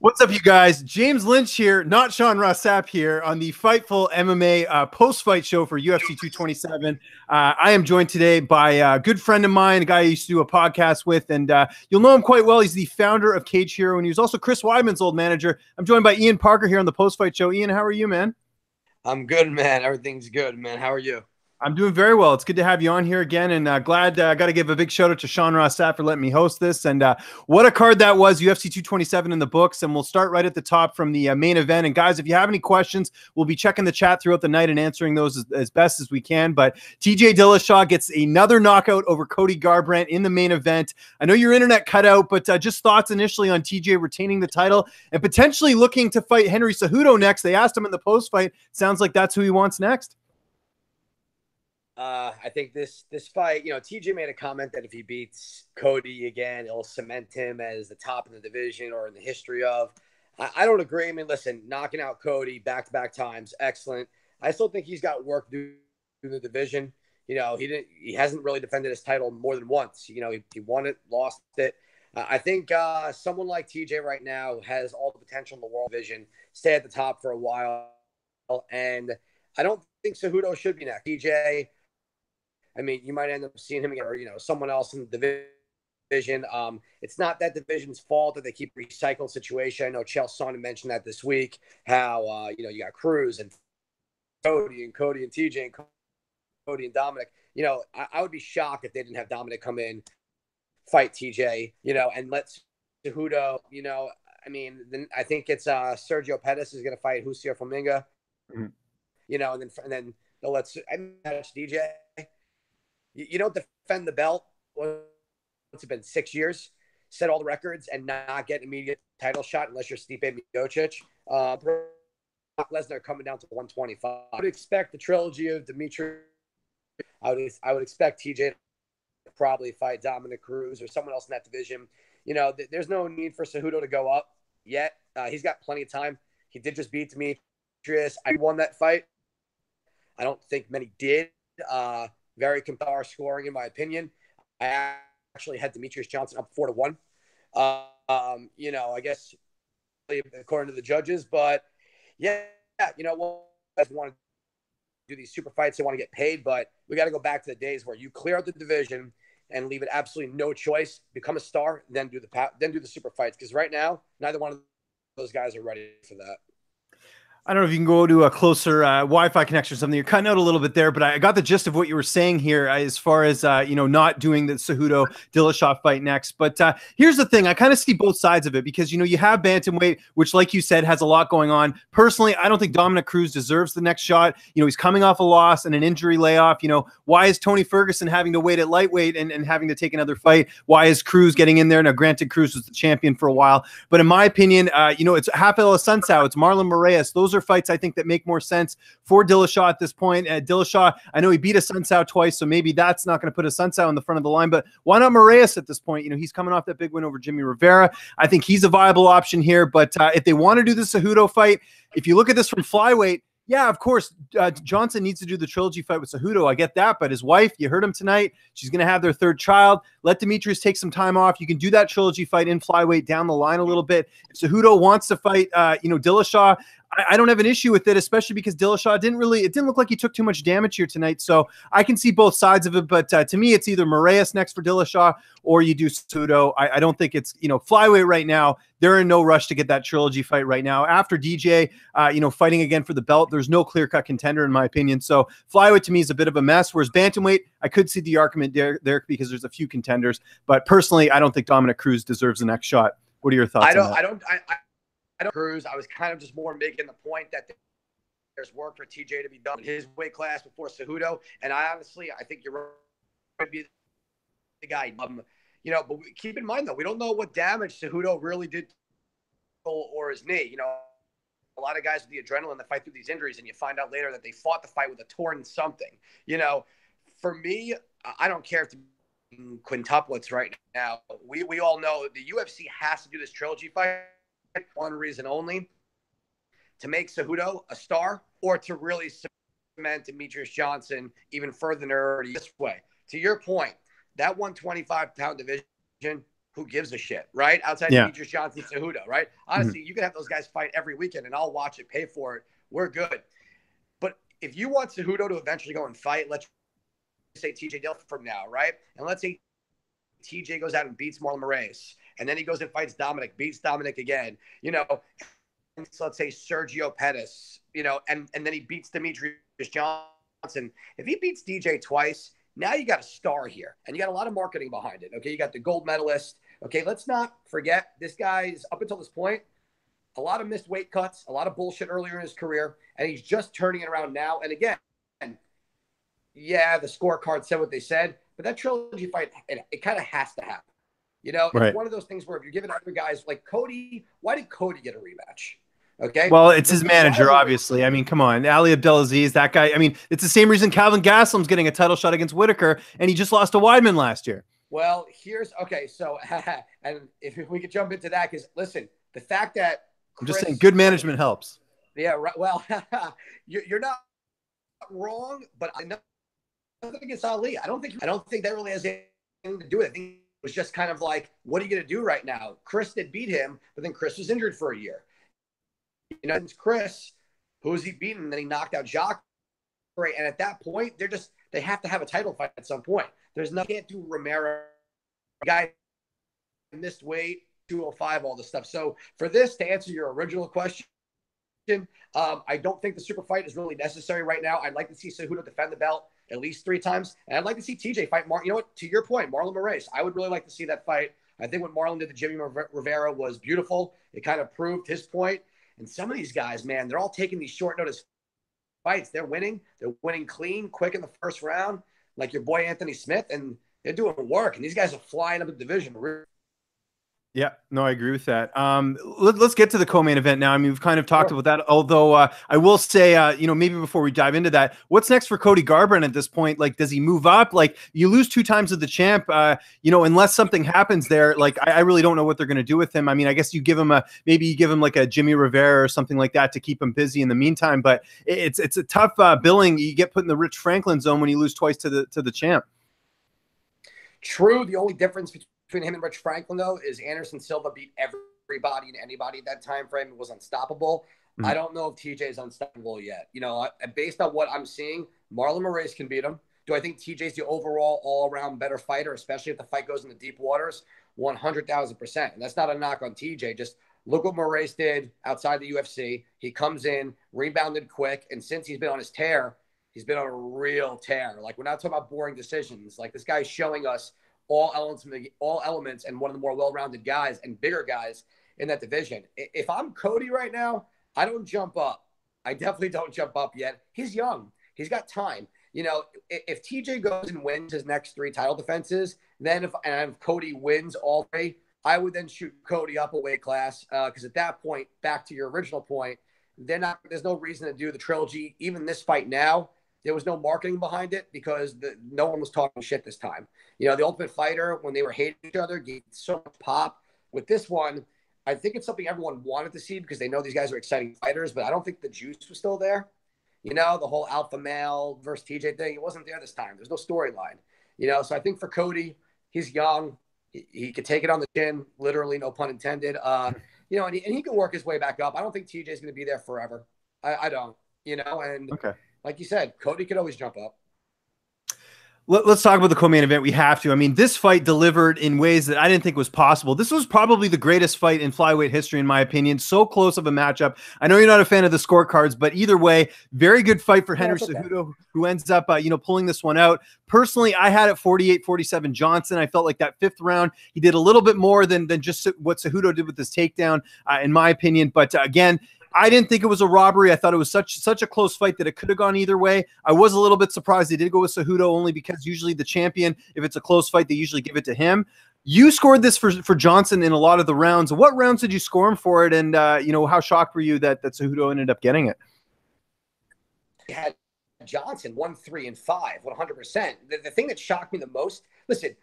What's up, you guys? James Lynch here, not Sean Ross Sapp here on the Fightful MMA post-fight show for UFC 227. I am joined today by a good friend of mine, a guy I used to do a podcast with, and you'll know him quite well. He's the founder of Cage Hero, and he was also Chris Weidman's old manager. I'm joined by Ian Parker here on the post-fight show. Ian, how are you, man? I'm good, man. Everything's good, man. How are you? I'm doing very well. It's good to have you on here again, and glad I got to give a big shout out to Sean Ross Sapp for letting me host this. And what a card that was, UFC 227 in the books. And we'll start right at the top from the main event. And guys, if you have any questions, we'll be checking the chat throughout the night and answering those as best as we can. But TJ Dillashaw gets another knockout over Cody Garbrandt in the main event. I know your internet cut out, but just thoughts initially on TJ retaining the title and potentially looking to fight Henry Cejudo next. They asked him in the post fight. Sounds like that's who he wants next. I think this fight, TJ made a comment that if he beats Cody again, it'll cement him as the top in the division or in the history of. I don't agree. I mean, listen, knocking out Cody back-to-back times, excellent. I still think he's got work to do in the division. He hasn't really defended his title more than once. He won it, lost it. I think someone like TJ right now has all the potential in the world division, stay at the top for a while, and I don't think Cejudo should be next. TJ. I mean, you might end up seeing him again or, someone else in the division. It's not that division's fault that they keep recycled situation. I know Chael Sonnen mentioned that this week, how, you got Cruz and Cody and TJ and Cody and Dominic. I would be shocked if they didn't have Dominic come in, fight TJ, and let Cejudo, then I think it's Sergio Pettis is going to fight Jussier Flaminga, and then they'll let DJ. You don't defend the belt. It's been 6 years, set all the records, and not get an immediate title shot unless you're Stipe Miocic. Brock Lesnar coming down to 125. I would expect the trilogy of Demetrius. I would expect TJ to probably fight Dominic Cruz or someone else in that division. There's no need for Cejudo to go up yet. He's got plenty of time. He did just beat Demetrius. I won that fight. I don't think many did. Very compelling scoring, in my opinion. I actually had Demetrius Johnson up 4-1. I guess according to the judges, but yeah, guys want to do these super fights. They want to get paid, but we got to go back to the days where you clear out the division and leave it absolutely no choice, become a star, then do the super fights. Because right now, neither one of those guys are ready for that. I don't know if you can go to a closer Wi-Fi connection or something. You're cutting out a little bit there, but I got the gist of what you were saying here as far as, not doing the Cejudo Dillashaw fight next. But here's the thing. I kind of see both sides of it because, you have bantamweight, which, like you said, has a lot going on. Personally, I don't think Dominic Cruz deserves the next shot. He's coming off a loss and an injury layoff. Why is Tony Ferguson having to wait at lightweight and having to take another fight? Why is Cruz getting in there? Now, granted, Cruz was the champion for a while. But in my opinion, it's Rafael Assunção. It's Marlon Moraes. Those are fights I think that make more sense for Dillashaw at this point. Dillashaw, I know he beat Assunção twice, so maybe that's not going to put Assunção in the front of the line, but why not Moraes at this point? He's coming off that big win over Jimmy Rivera. I think he's a viable option here, but if they want to do the Cejudo fight, if you look at this from flyweight, yeah, of course, Johnson needs to do the trilogy fight with Cejudo. I get that, but his wife, you heard him tonight, she's going to have their third child. Let Demetrius take some time off. You can do that trilogy fight in flyweight down the line a little bit. If Cejudo wants to fight, Dillashaw, I don't have an issue with it, especially because Dillashaw it didn't look like he took too much damage here tonight. So I can see both sides of it, but to me, it's either Moraes next for Dillashaw or you do Cejudo. I don't think it's, flyweight right now. They're in no rush to get that trilogy fight right now. After DJ, fighting again for the belt, there's no clear-cut contender in my opinion. So flyweight to me is a bit of a mess, whereas bantamweight, I could see the argument there because there's a few contenders. But personally, I don't think Dominic Cruz deserves the next shot. What are your thoughts on that? I don't Cruz. I was kind of just more making the point that there's work for TJ to be done in his weight class before Cejudo. And I think you're right to be the guy. But keep in mind, though, we don't know what damage Cejudo really did or his knee. A lot of guys with the adrenaline that fight through these injuries, and you find out later that they fought the fight with a torn something. For me, I don't care if quintuplets right now. We all know the UFC has to do this trilogy fight. One reason only, to make Cejudo a star or to really cement Demetrius Johnson even further this way. To your point, that 125-pound division, who gives a shit, right? Outside Demetrius Johnson, Cejudo, right? Honestly, you can have those guys fight every weekend, and I'll watch it, pay for it. We're good. But if you want Cejudo to eventually go and fight, let's say TJ Dillashaw from now, right? And let's say TJ goes out and beats Marlon Moraes, and then he goes and fights Dominic, beats Dominic again, you know, so let's say Sergio Pettis, you know, and then he beats Demetrius Johnson. If he beats DJ twice, now you got a star here, and you got a lot of marketing behind it. Okay, you got the gold medalist. Okay, let's not forget this guy's, up until this point, a lot of missed weight cuts, a lot of bullshit earlier in his career, and he's just turning it around now. And again, yeah, the scorecard said what they said, but that trilogy fight, it kind of has to happen. You know, it's one of those things where if you're giving other guys like Cody, why did Cody get a rematch? Okay. Well, it's his manager, obviously. I mean, come on. Ali Abdelaziz, that guy. I mean, it's the same reason Calvin Gastelum's getting a title shot against Whitaker, and he just lost to Weidman last year. Well, okay. So, and if we could jump into that, because listen, the fact that I'm just saying good management helps. Yeah, right. Well, you're not wrong, but I think it's Ali. I don't think that really has anything to do with it. I think it was just kind of like, what are you going to do right now? Chris did beat him, but then Chris was injured for a year. You know, it's Chris, who was he beaten? And then he knocked out Jacare. And at that point, they have to have a title fight at some point. There's nothing, can't do Romero. Guy missed weight, 205, all this stuff. So for this, to answer your original question, I don't think the super fight is really necessary right now. I'd like to see Cejudo defend the belt at least 3 times. And I'd like to see TJ fight you know what? To your point, Marlon Moraes. I would really like to see that fight. I think what Marlon did to Jimmy Rivera was beautiful. It kind of proved his point. And some of these guys, man, they're all taking these short notice fights. They're winning. They're winning clean, quick in the first round, like your boy Anthony Smith, and they're doing work. And these guys are flying up the division. Yeah, no, I agree with that. Let's get to the co-main event now. I mean, we've kind of talked about that, although I will say, you know, maybe before we dive into that, what's next for Cody Garbrandt at this point? Like, does he move up? Like, you lose 2 times as the champ, you know, unless something happens there. Like, I really don't know what they're going to do with him. I mean, I guess you give him like a Jimmy Rivera or something like that to keep him busy in the meantime. But it's a tough billing. You get put in the Rich Franklin zone when you lose twice to the champ. True. The only difference between him and Rich Franklin, though, is Anderson Silva beat everybody and anybody at that time frame. It was unstoppable. I don't know if TJ is unstoppable yet. You know, based on what I'm seeing, Marlon Moraes can beat him. Do I think TJ's the overall all-around better fighter, especially if the fight goes into deep waters? 100,000%. And that's not a knock on TJ. Just look what Moraes did outside the UFC. He comes in, rebounded quick, and since he's been on his tear, he's been on a real tear. Like, we're not talking about boring decisions. Like, this guy's showing us all elements and one of the more well-rounded guys and bigger guys in that division. If I'm Cody right now, I don't jump up. I definitely don't jump up yet. He's young. He's got time. You know, if TJ goes and wins his next 3 title defenses, then if Cody wins all 3, I would then shoot Cody up a weight class because at that point, back to your original point, there's no reason to do the trilogy. Even this fight now, there was no marketing behind it because no one was talking shit this time. You know, the Ultimate Fighter, when they were hating each other, gave so much pop. With this one, I think it's something everyone wanted to see because they know these guys are exciting fighters, but I don't think the juice was still there. You know, the whole alpha male versus TJ thing, it wasn't there this time. There's no storyline. You know, so I think for Cody, he's young. He could take it on the chin, literally, no pun intended. You know, and he could work his way back up. I don't think TJ's going to be there forever. I don't, you know, and okay. Like you said, Cody could always jump up. Let's talk about the co-main event. We have to. I mean, this fight delivered in ways that I didn't think was possible. This was probably the greatest fight in flyweight history, in my opinion. So close of a matchup. I know you're not a fan of the scorecards, but either way, very good fight for Henry Cejudo, who ends up, you know, pulling this one out. Personally, I had it 48-47 Johnson. I felt like that 5th round, he did a little bit more than just what Cejudo did with his takedown, in my opinion. But again, I didn't think it was a robbery. I thought it was such a close fight that it could have gone either way. I was a little bit surprised they did go with Cejudo only because usually the champion, if it's a close fight, they usually give it to him. You scored this for Johnson in a lot of the rounds. What rounds did you score him for it? And, you know, how shocked were you that Cejudo ended up getting it? You had Johnson 1, 3, and 5, 100%. The thing that shocked me the most, listen,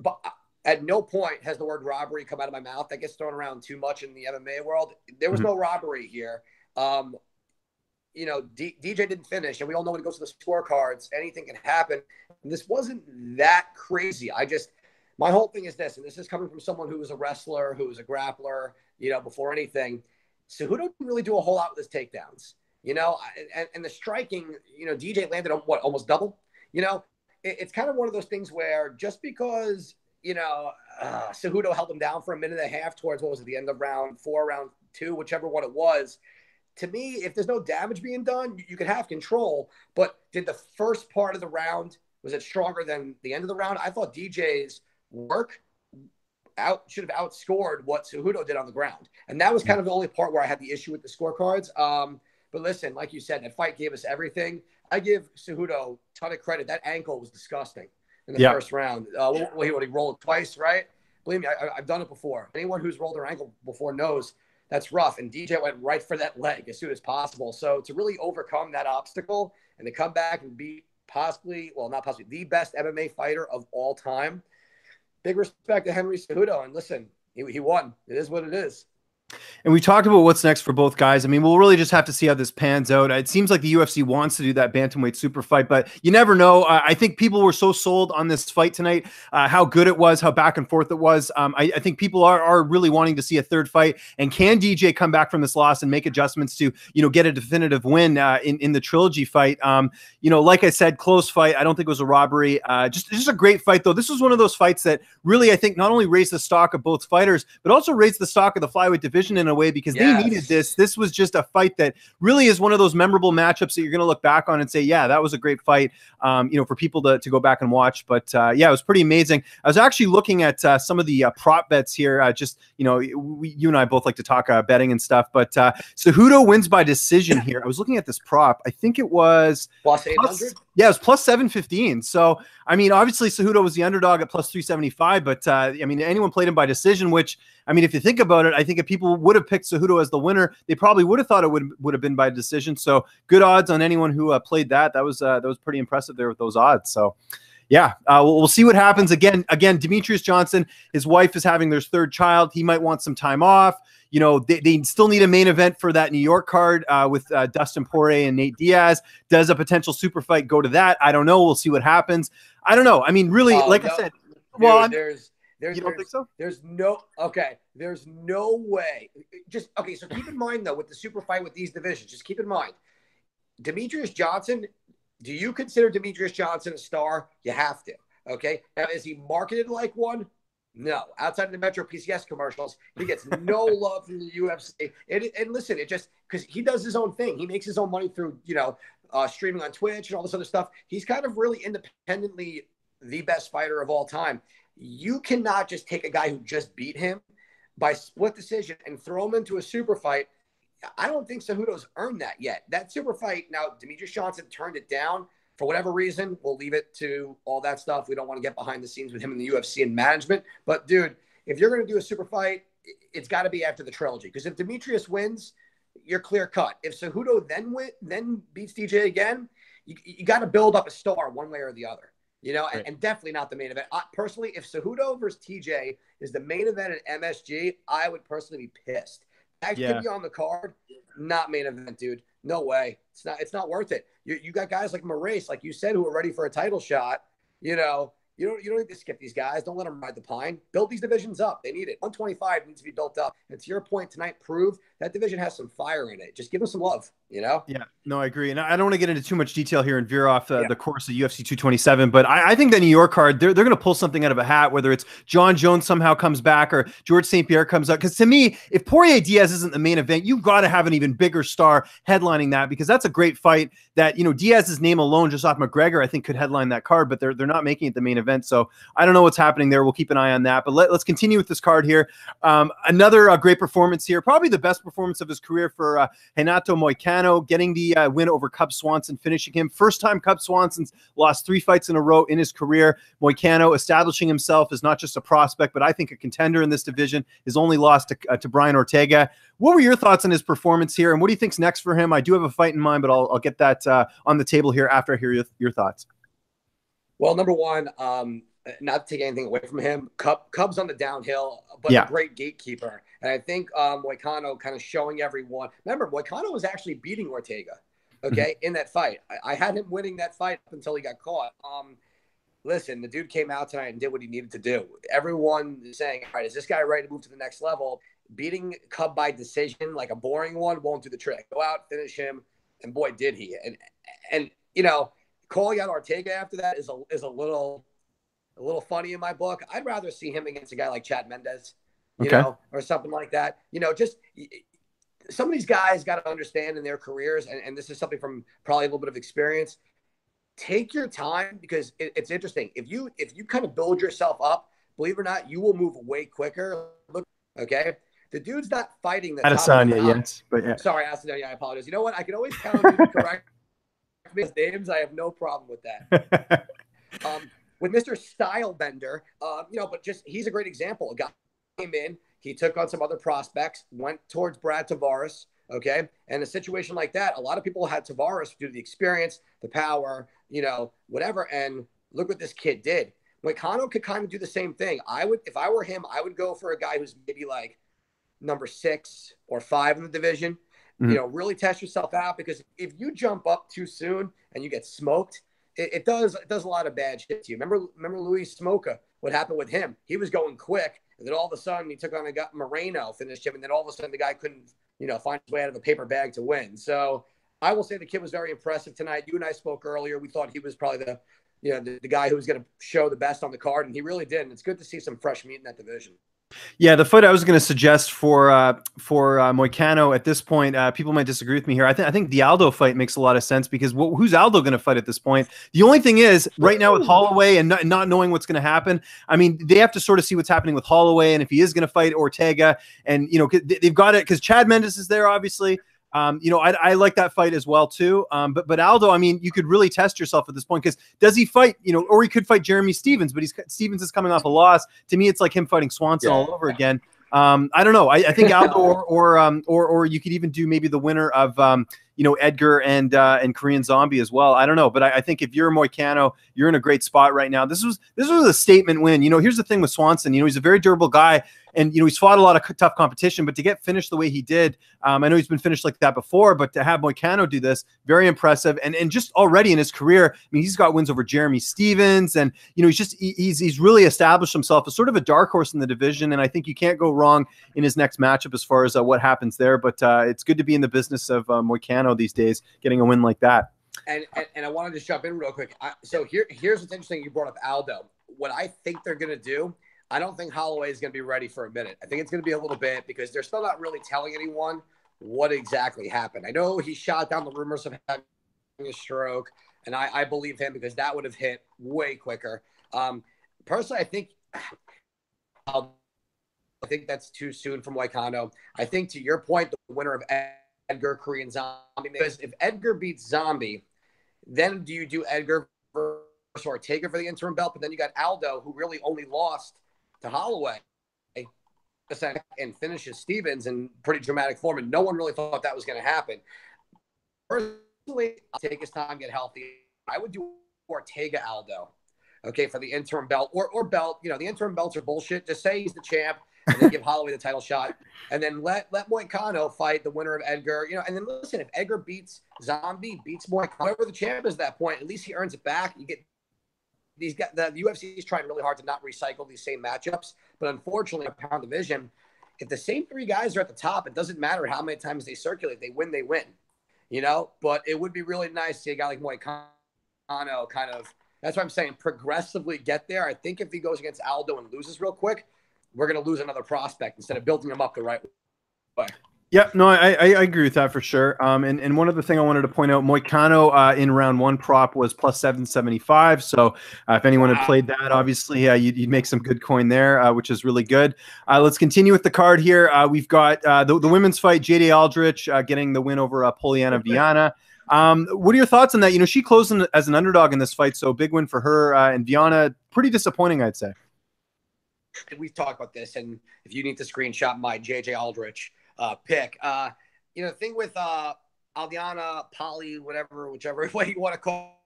but at no point has the word robbery come out of my mouth. That gets thrown around too much in the MMA world. There was no robbery here. You know, DJ didn't finish, and we all know when it goes to the scorecards, anything can happen. This wasn't that crazy. my whole thing is this, and this is coming from someone who was a wrestler, who was a grappler, before anything. Cejudo didn't really do a whole lot with his takedowns, and the striking, DJ landed on what, almost double, it's kind of one of those things where just because, Cejudo held him down for a minute and a half towards, what was it, the end of round 4, round 2, whichever one it was. To me, if there's no damage being done, you can have control. But did the first part of the round, was it stronger than the end of the round? I thought DJ's work should have outscored what Cejudo did on the ground. And that was kind of the only part where I had the issue with the scorecards. But listen, like you said, that fight gave us everything. I give Cejudo a ton of credit. That ankle was disgusting in the first round. He rolled twice, right? Believe me, I've done it before. Anyone who's rolled their ankle before knows that's rough. And DJ went right for that leg as soon as possible. So to really overcome that obstacle and to come back and be the best MMA fighter of all time, big respect to Henry Cejudo. And listen, he won. It is what it is. And we talked about what's next for both guys. I mean, we'll really just have to see how this pans out. It seems like the UFC wants to do that bantamweight super fight, but you never know. I think people were so sold on this fight tonight, how good it was, how back and forth it was. I think people are really wanting to see a third fight. And can DJ come back from this loss and make adjustments to, get a definitive win in the trilogy fight? Like I said, close fight. I don't think it was a robbery. Just a great fight, though. This was one of those fights that really, I think, not only raised the stock of both fighters, but also raised the stock of the flyweight division in a way, because they needed this. This was just a fight that really is one of those memorable matchups that you're going to look back on and say, yeah, that was a great fight, for people to go back and watch. But yeah, it was pretty amazing. I was actually looking at some of the prop bets here. You and I both like to talk betting and stuff, but Cejudo wins by decision here. I was looking at this prop. I think it was plus 800. Yeah, it was plus 715. So, I mean, obviously Cejudo was the underdog at plus 375, but anyone played him by decision, which, if you think about it, I think if people would have picked Cejudo as the winner, they probably would have thought it would have been by decision. So good odds on anyone who played that. That was pretty impressive there with those odds. So yeah, we'll see what happens. Again, Demetrius Johnson, his wife is having their third child. He might want some time off. They still need a main event for that New York card with Dustin Poirier and Nate Diaz. Does a potential super fight go to that? I don't know. We'll see what happens. I don't know. I mean, really, I said, you don't think so? There's no way. So keep in mind, though, with the super fight with these divisions, just keep in mind, Demetrius Johnson, do you consider Demetrius Johnson a star? You have to. Okay. Now, is he marketed like one? No. Outside of the Metro PCS commercials, he gets no love from the UFC. And listen, it just because he does his own thing. He makes his own money through, streaming on Twitch and all this other stuff. He's kind of really independently the best fighter of all time. You cannot just take a guy who just beat him by split decision and throw him into a super fight. I don't think Cejudo's earned that yet. That super fight, now Demetrius Johnson turned it down for whatever reason. We'll leave it to all that stuff. We don't want to get behind the scenes with him in the UFC and management. But, dude, if you're going to do a super fight, it's got to be after the trilogy. Because if Demetrius wins, you're clear cut. If Cejudo then beats DJ again, you got to build up a star one way or the other. Right. And definitely not the main event. Personally, if Cejudo versus TJ is the main event at MSG, I would personally be pissed. That could be on the card, not main event, dude. No way. It's not worth it. You got guys like Moraes, like you said, who are ready for a title shot. You don't need to skip these guys. Don't let them ride the pine. Build these divisions up. They need it. 125 needs to be built up. And to your point tonight, prove that division has some fire in it. Just give them some love, Yeah, no, I agree. And I don't want to get into too much detail here and veer off the course of UFC 227, but I think the New York card, they're going to pull something out of a hat, whether it's John Jones somehow comes back or George St. Pierre comes out. Because to me, if Poirier Diaz isn't the main event, you've got to have an even bigger star headlining that, because that's a great fight that, Diaz's name alone, just off McGregor, I think could headline that card, but they're not making it the main event. So I don't know what's happening there. We'll keep an eye on that, but let's continue with this card here. Another great performance here, probably the best performance of his career for Renato Moicano, getting the win over Cub Swanson, finishing him. First time Cub Swanson's lost 3 fights in a row in his career. Moicano establishing himself as not just a prospect, but I think a contender in this division. His only loss to Brian Ortega. What were your thoughts on his performance here, and what do you think's next for him? I do have a fight in mind, but I'll get that on the table here after I hear your thoughts. Well, number one, not to take anything away from him, Cub's on the downhill, but a great gatekeeper. And I think Moicano kind of showing everyone. Remember, Moicano was actually beating Ortega, in that fight. I had him winning that fight up until he got caught. listen, the dude came out tonight and did what he needed to do. Everyone is saying, all right, is this guy ready to move to the next level? Beating Cub by decision, like a boring one, won't do the trick. Go out, finish him, and boy, did he. And you know, calling out Ortega after that is a little funny in my book. I'd rather see him against a guy like Chad Mendes, you know, or something like that. You know, just some of these guys got to understand in their careers, and this is something from probably a little bit of experience. Take your time, because it's interesting. If you kind of build yourself up, believe it or not, you will move way quicker. Look, okay. The dude's not fighting the Adesanya, yes, but yeah. Sorry, Adesanya, I apologize. You know what? I can always count on you to correct his names. I have no problem with that. With Mr. Stylebender, you know, but just he's a great example. A guy came in, he took on some other prospects, went towards Brad Tavares, okay? And a situation like that, a lot of people had Tavares due to the experience, the power, you know, whatever. And look what this kid did. Moicano could kind of do the same thing. If I were him, I would go for a guy who's maybe like number 6 or 5 in the division. You know, really test yourself out, because if you jump up too soon and you get smoked, it does a lot of bad shit to you. Remember Luis Smoka, what happened with him? He was going quick, and then all of a sudden he took on a guy, Moreno, finished him, and then all of a sudden the guy couldn't, you know, find his way out of a paper bag to win. So I will say the kid was very impressive tonight. You and I spoke earlier. We thought he was probably the guy who was going to show the best on the card, and he really did. And it's good to see some fresh meat in that division. Yeah, the fight I was going to suggest for Moicano at this point, people might disagree with me here. I think the Aldo fight makes a lot of sense, because who's Aldo going to fight at this point? The only thing is, right now with Holloway and not knowing what's going to happen, I mean, they have to sort of see what's happening with Holloway, and if he is going to fight Ortega, and you know, they've got it because Chad Mendes is there, obviously. You know, I like that fight as well too. But Aldo, I mean, you could really test yourself at this point, because does he fight, you know, or he could fight Jeremy Stevens, but Stevens is coming off a loss. To me, it's like him fighting Swanson all over again. I don't know. I think Aldo or you could even do maybe the winner of you know, Edgar and Korean Zombie as well. I don't know, but I think if you're Moicano, you're in a great spot right now. This was a statement win. You know, here's the thing with Swanson. You know, he's a very durable guy, and you know, he's fought a lot of tough competition. But to get finished the way he did, I know he's been finished like that before, but to have Moicano do this, very impressive. And just already in his career, I mean, he's got wins over Jeremy Stevens, and you know, he's really established himself as sort of a dark horse in the division. And I think you can't go wrong in his next matchup as far as what happens there. But it's good to be in the business of Moicano these days, getting a win like that. And I wanted to jump in real quick. So here's what's interesting. You brought up Aldo. What I think they're going to do, I don't think Holloway is going to be ready for a minute. I think it's going to be a little bit, because they're still not really telling anyone what exactly happened. I know he shot down the rumors of having a stroke, and I believe him, because that would have hit way quicker. Personally, I think that's too soon from Moicano. I think, to your point, the winner of Edgar, Korean Zombie, because if Edgar beats Zombie, then do you do Edgar versus Ortega for the interim belt? But then you got Aldo, who really only lost to Holloway and finishes Stevens in pretty dramatic form, and no one really thought that was going to happen. Personally, I'll take his time, get healthy. I would do Ortega Aldo, okay, for the interim belt or belt. You know, the interim belts are bullshit. Just say he's the champ, and then give Holloway the title shot, and then let Moicano fight the winner of Edgar. You know, and then listen, if Edgar beats Zombie, beats Moicano, whoever the champ is at that point, at least he earns it back. You get these guys. The UFC is trying really hard to not recycle these same matchups, but unfortunately, a pound division, if the same 3 guys are at the top, it doesn't matter how many times they circulate. They win, they win. You know, but it would be really nice to see a guy like Moicano kind of. That's what I'm saying. Progressively get there. I think if he goes against Aldo and loses real quick, we're going to lose another prospect instead of building him up the right way. Yeah, no, I agree with that for sure. And one other thing I wanted to point out, Moicano in round 1 prop was plus 775. So if anyone had played that, obviously you'd make some good coin there, which is really good. Let's continue with the card here. We've got the women's fight, JD Aldrich getting the win over Poliana Viana. What are your thoughts on that? You know, she closed as an underdog in this fight, so big win for her. And Viana, pretty disappointing, I'd say. We've talked about this, and if you need to screenshot my JJ Aldrich pick, you know, the thing with Aldiana, Polly, whichever way you want to call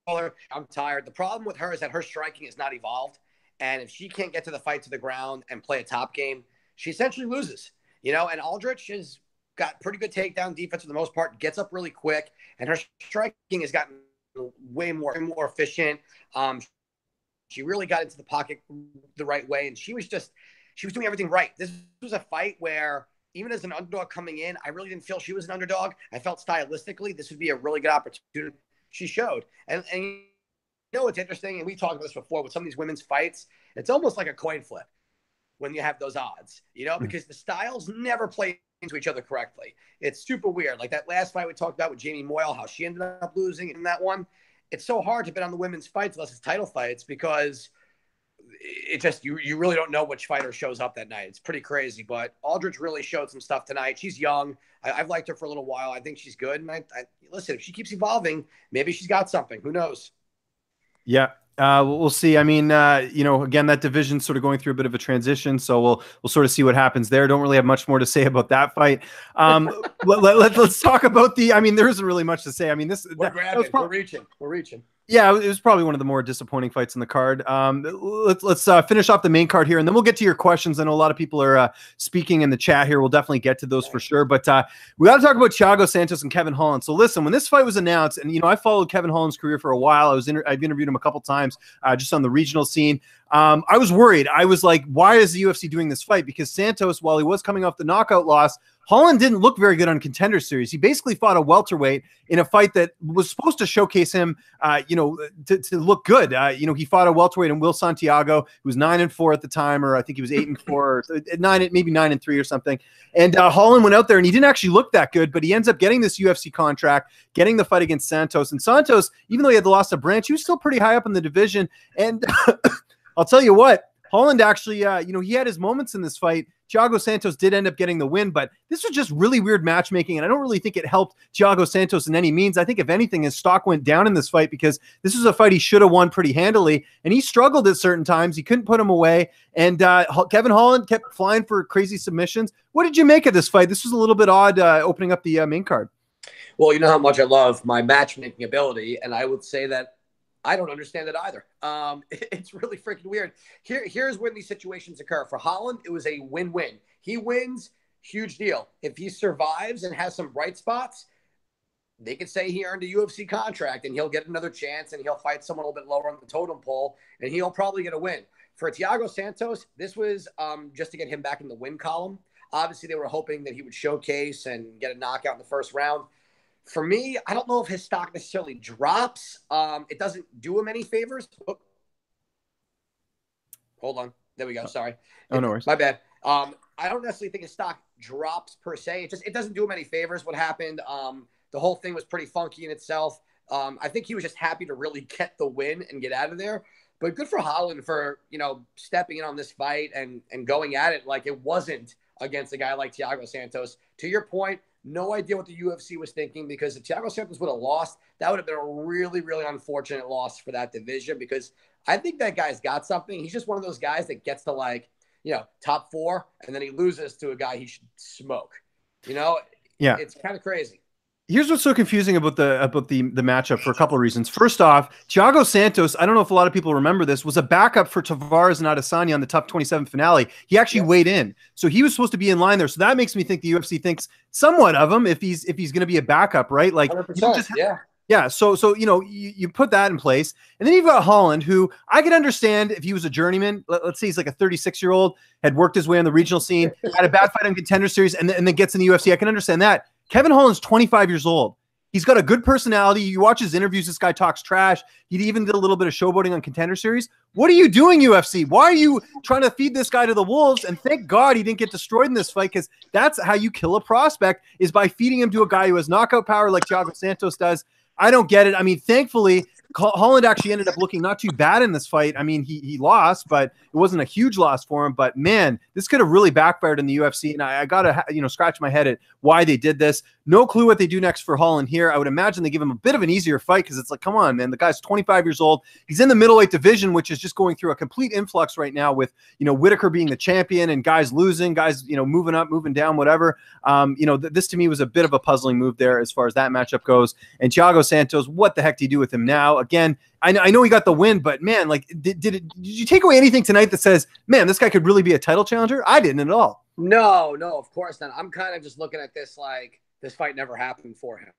her, I'm tired. The problem with her is that her striking is not evolved, and if she can't get to the fight to the ground and play a top game, she essentially loses. You know, and Aldrich has got pretty good takedown defense for the most part, gets up really quick, and her striking has gotten way more efficient. She really got into the pocket the right way, and she was doing everything right. This was a fight where even as an underdog coming in, I really didn't feel she was an underdog. I felt stylistically this would be a really good opportunity. She showed. And you know what's interesting, and we talked about this before with some of these women's fights, it's almost like a coin flip when you have those odds, because the styles never play into each other correctly. It's super weird. Like that last fight we talked about with Jamie Moyle, how she ended up losing in that one. It's so hard to bet on the women's fights unless it's title fights because it just you really don't know which fighter shows up that night. It's pretty crazy. But Aldridge really showed some stuff tonight. She's young. I've liked her for a little while. I think she's good. And I listen, if she keeps evolving, maybe she's got something. Who knows? Yeah. We'll see. I mean, again, that division's sort of going through a bit of a transition, so we'll sort of see what happens there. Don't really have much more to say about that fight. Let's talk about there isn't really much to say. I mean, we're reaching. Yeah, it was probably one of the more disappointing fights in the card. Let's finish off the main card here, and then we'll get to your questions. I know a lot of people are speaking in the chat here. We'll definitely get to those for sure. But we got to talk about Thiago Santos and Kevin Hollins. So listen, when this fight was announced, and I followed Kevin Hollins' career for a while. I've interviewed him a couple times just on the regional scene. I was worried. I was like, why is the UFC doing this fight? Because Santos, while he was coming off the knockout loss, Hollins didn't look very good on Contender Series. He basically fought a welterweight in a fight that was supposed to showcase him, to look good. He fought a welterweight in Will Santiago, who was 9-4 at the time, or I think he was 8-4, or 9-3 or something. And Hollins went out there and he didn't actually look that good, but he ends up getting this UFC contract, getting the fight against Santos. And Santos, even though he had the loss to Branch, he was still pretty high up in the division. And I'll tell you what, Hollins actually, he had his moments in this fight. Thiago Santos did end up getting the win, but this was just really weird matchmaking, and I don't really think it helped Thiago Santos in any means. I think, if anything, his stock went down in this fight because this was a fight he should have won pretty handily, and he struggled at certain times. He couldn't put him away, and Kevin Hollins kept flying for crazy submissions. What did you make of this fight? This was a little bit odd opening up the main card. Well, you know how much I love my matchmaking ability, and I would say that I don't understand it either. It's really freaking weird. Here's when these situations occur. For Hollins, it was a win-win. He wins, huge deal. If he survives and has some bright spots, they could say he earned a UFC contract and he'll get another chance and he'll fight someone a little bit lower on the totem pole and he'll probably get a win. For Thiago Santos, this was just to get him back in the win column. Obviously, they were hoping that he would showcase and get a knockout in the first round. For me, I don't know if his stock necessarily drops. It doesn't do him any favors. Oh. Hold on. There we go. Sorry. Oh, no worries. My bad. I don't necessarily think his stock drops per se. It doesn't do him any favors. What happened? The whole thing was pretty funky in itself. I think he was just happy to really get the win and get out of there. But good for Hollins for, stepping in on this fight and going at it like it wasn't against a guy like Thiago Santos. To your point, no idea what the UFC was thinking, because if Thiago Santos would have lost, that would have been a really, really unfortunate loss for that division, because I think that guy's got something. He's just one of those guys that gets to top 4, and then he loses to a guy he should smoke. Yeah, it's kind of crazy. Here's what's so confusing about the matchup for a couple of reasons. First off, Thiago Santos, I don't know if a lot of people remember this, was a backup for Tavares and Adesanya on the TUF 27 finale. He actually weighed in, so he was supposed to be in line there. So that makes me think the UFC thinks somewhat of him if he's going to be a backup, right? Like, yeah. So you put that in place, and then you've got Hollins, who I could understand if he was a journeyman. Let's say he's like a 36-year-old, had worked his way on the regional scene, had a bad fight on Contender Series, and then gets in the UFC. I can understand that. Kevin Hollins, 25 years old. He's got a good personality. You watch his interviews, this guy talks trash. He even did a little bit of showboating on Contender Series. What are you doing, UFC? Why are you trying to feed this guy to the wolves? And thank God he didn't get destroyed in this fight, because that's how you kill a prospect, is by feeding him to a guy who has knockout power like Thiago Santos does. I don't get it. I mean, thankfully, Hollins actually ended up looking not too bad in this fight. I mean, he lost, but it wasn't a huge loss for him. But man, this could have really backfired in the UFC. And I gotta scratch my head at why they did this. No clue what they do next for Hollins here. I would imagine they give him a bit of an easier fight, because it's like, come on, man, the guy's 25 years old. He's in the middleweight division, which is just going through a complete influx right now with Whitaker being the champion and guys losing, guys moving up, moving down, whatever. This to me was a bit of a puzzling move there as far as that matchup goes. And Thiago Santos, what the heck do you do with him now? Again, I know he got the win, but man, like, did you take away anything tonight that says, man, this guy could really be a title challenger? I didn't at all. No, of course not. I'm kind of just looking at this like this fight never happened for him,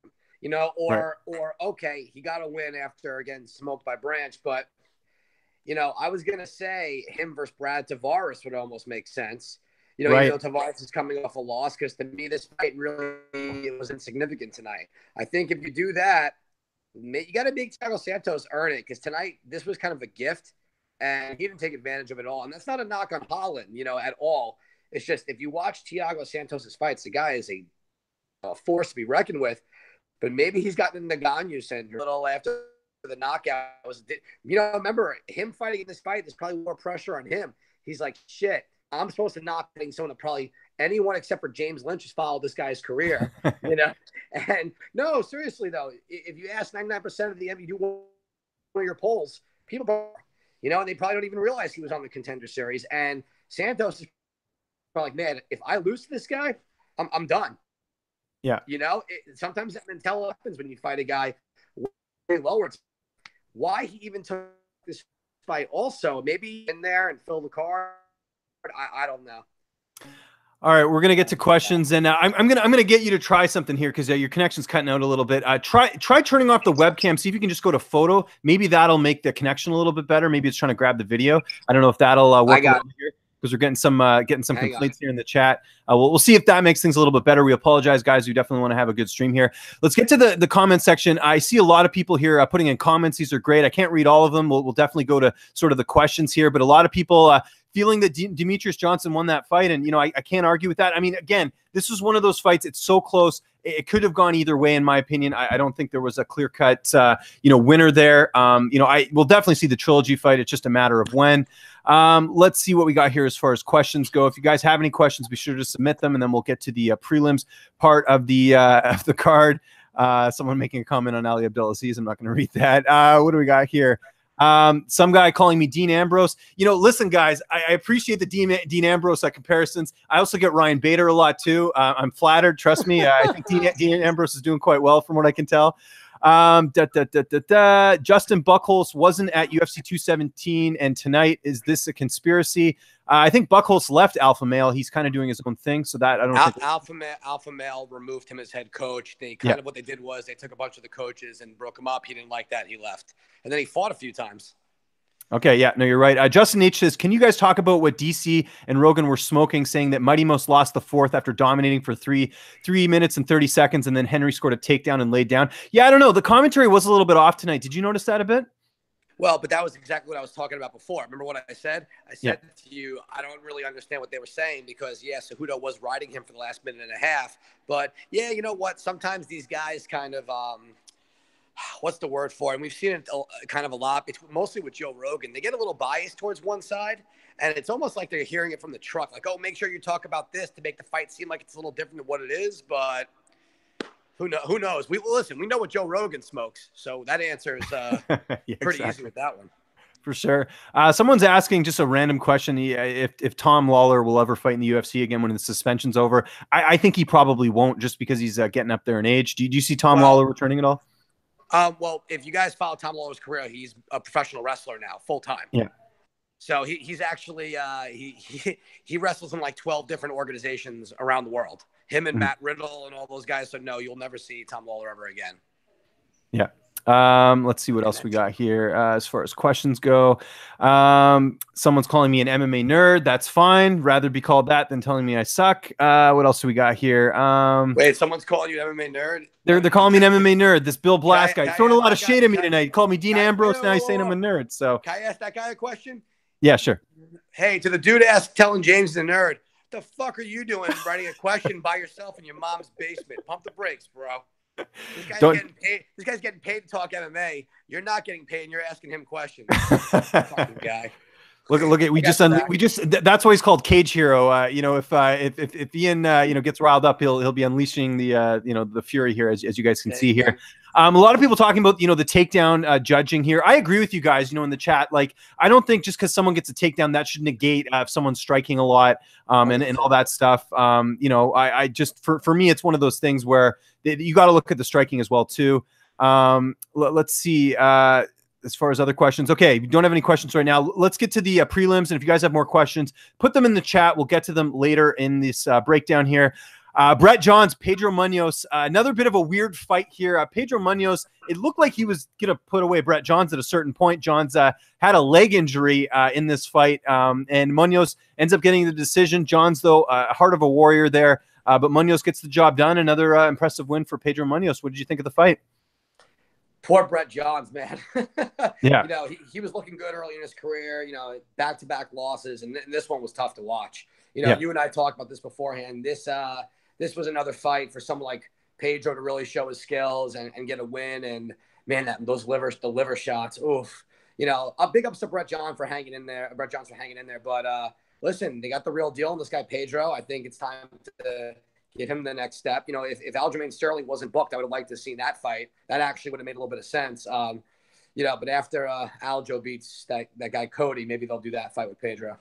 or okay, he got a win after, again, smoked by Branch, but you know, I was going to say him versus Brad Tavares would almost make sense. You know, Right. even though Tavares is coming off a loss, because to me, this fight really was insignificant tonight. I think if you do that, you got to make Thiago Santos earn it, because tonight, this was kind of a gift, and he didn't take advantage of it all. And that's not a knock on Hollins, you know, at all. It's just, if you watch Thiago Santos' fights, the guy is a force to be reckoned with, but maybe he's gotten the Ngannou syndrome a little after the knockout. You know, remember him fighting in this fight, there's probably more pressure on him. He's like, shit, I'm supposed to not getting someone that probably anyone except for James Lynch has followed this guy's career, you know? And no, seriously though, if you ask 99% of the NBA, you do one of your polls, people, you know, and they probably don't even realize he was on the Contender Series. And Santos is probably like, man, if I lose to this guy, I'm done. Yeah. You know, sometimes that mentality happens when you fight a guy way lower. It's why he even took this fight also. Maybe in there and fill the card. I don't know. All right, we're gonna get to questions, and I'm gonna get you to try something here because your connection's cutting out a little bit. Try turning off the webcam. See if you can just go to photo. Maybe that'll make the connection a little bit better. Maybe it's trying to grab the video. I don't know if that'll work. I got it here because we're getting some complaints here in the chat. We'll see if that makes things a little bit better. We apologize, guys. We definitely want to have a good stream here. Let's get to the comment section. I see a lot of people here putting in comments. These are great. I can't read all of them. We'll definitely go to sort of the questions here, but a lot of people feeling that Demetrius Johnson won that fight, and you know I can't argue with that. I mean, again, this was one of those fights. It's so close. It could have gone either way, in my opinion. I don't think there was a clear-cut winner there. You know, I will definitely see the trilogy fight. It's just a matter of when. Let's see what we got here as far as questions go. If you guys have any questions, be sure to submit them, and then we'll get to the prelims part of the card. Someone making a comment on Ali Abdelaziz. I'm not going to read that. What do we got here? Some guy calling me Dean Ambrose. You know, listen, guys, I appreciate the Dean Ambrose comparisons. I also get Ryan Bader a lot too. I'm flattered. Trust me. I think Dean Ambrose is doing quite well from what I can tell. Justin Buchholz wasn't at UFC 217, and tonight, is this a conspiracy? I think Buchholz left Alpha Male. He's kind of doing his own thing, so that I don't think Alpha Male removed him as head coach. They kind of what they did was they took a bunch of the coaches and broke him up. He didn't like that. He left, and then he fought a few times. Okay, yeah, no, you're right. Justin H says, can you guys talk about what DC and Rogan were smoking, saying that Mighty Mouse lost the fourth after dominating for 3 minutes and 30 seconds, and then Henry scored a takedown and laid down? Yeah, I don't know. The commentary was a little bit off tonight. Did you notice that a bit? Well, but that was exactly what I was talking about before. Remember what I said? I said to you, I don't really understand what they were saying because, yeah, Cejudo was riding him for the last minute and a half. But, yeah, you know what? Sometimes these guys kind of what's the word for it? And we've seen it kind of a lot, mostly with Joe Rogan. They get a little biased towards one side, and it's almost like they're hearing it from the truck. Like, oh, make sure you talk about this to make the fight seem like it's a little different than what it is. But who knows? We know what Joe Rogan smokes. So that answer is pretty easy with that one. For sure. Someone's asking just a random question. If Tom Lawler will ever fight in the UFC again when the suspension's over. I think he probably won't, just because he's getting up there in age. Do you see Tom Lawler returning at all? Well, if you guys follow Tom Lawler's career, he's a professional wrestler now, full time. Yeah. So he's actually he wrestles in like 12 different organizations around the world. Him and Matt Riddle and all those guys. So no, you'll never see Tom Lawler ever again. Yeah. Let's see what else we got here as far as questions go. Someone's calling me an MMA nerd. That's fine. Rather be called that than telling me I suck. What else do we got here? Wait, someone's calling you an MMA nerd? They're calling me an MMA nerd. This Bill Blast guy. He's throwing a lot of shade at me tonight. He called me Dean Ambrose. Now he's saying I'm a nerd. So can I ask that guy a question? Yeah, sure. Hey, to the dude telling James the nerd, what the fuck are you doing writing a question by yourself in your mom's basement? Pump the brakes, bro. This guy's getting paid to talk MMA. You're not getting paid, and you're asking him questions. Fucking guy. Look at we just that's why he's called Cage Hero. You know, if Ian gets riled up, he'll be unleashing the fury here, as you guys can see here. A lot of people talking about the takedown judging here. I agree with you guys. In the chat, like I don't think just because someone gets a takedown that should negate if someone's striking a lot and all that stuff. I just for me it's one of those things where you got to look at the striking as well too. Let's see. As far as other questions, okay, we don't have any questions right now. Let's get to the prelims, and if you guys have more questions, put them in the chat. We'll get to them later in this breakdown here. Brett Johns, Pedro Muoz, another bit of a weird fight here. Pedro Muoz, it looked like he was going to put away Brett Johns at a certain point. Johns had a leg injury in this fight, and Muoz ends up getting the decision. Johns, though, heart of a warrior there, but Muoz gets the job done. Another impressive win for Pedro Muoz. What did you think of the fight? Poor Brett Johns, man. Yeah. You know, he was looking good early in his career, you know, back-to-back losses, and this one was tough to watch. You know, You and I talked about this beforehand. This was another fight for someone like Pedro to really show his skills and get a win. And, man, the liver shots, oof. You know, a big ups to Brett Johns for hanging in there. But, listen, they got the real deal in this guy, Pedro. I think it's time to give him the next step. You know, if Aljamain Sterling wasn't booked, I would have liked to see that fight. That actually would have made a little bit of sense. You know, but after Aljo beats that guy Cody, maybe they'll do that fight with Pedro.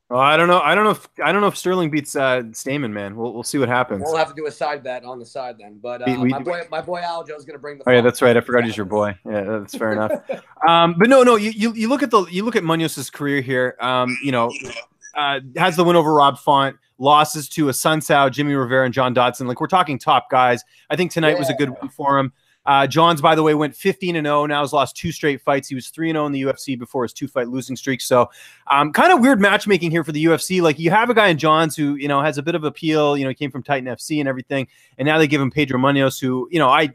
Well, I don't know if Sterling beats Stamen, man. We'll see what happens. We'll have to do a side bet on the side then. But my boy Aljo is going to bring the. Oh yeah, that's right. I forgot he's your boy. Yeah, that's fair enough. But no. You look at Muoz's career here. You know, has the win over Rob Font. Losses to Asuncao, Jimmy Rivera, and John Dodson. Like, we're talking top guys. I think tonight was a good win for him. Johns, by the way, went 15-0. Now has lost 2 straight fights. He was 3-0 in the UFC before his 2-fight losing streak. So kind of weird matchmaking here for the UFC. Like, you have a guy in Johns who, you know, has a bit of appeal. You know, he came from Titan FC and everything. And now they give him Pedro Muoz, who, you know, I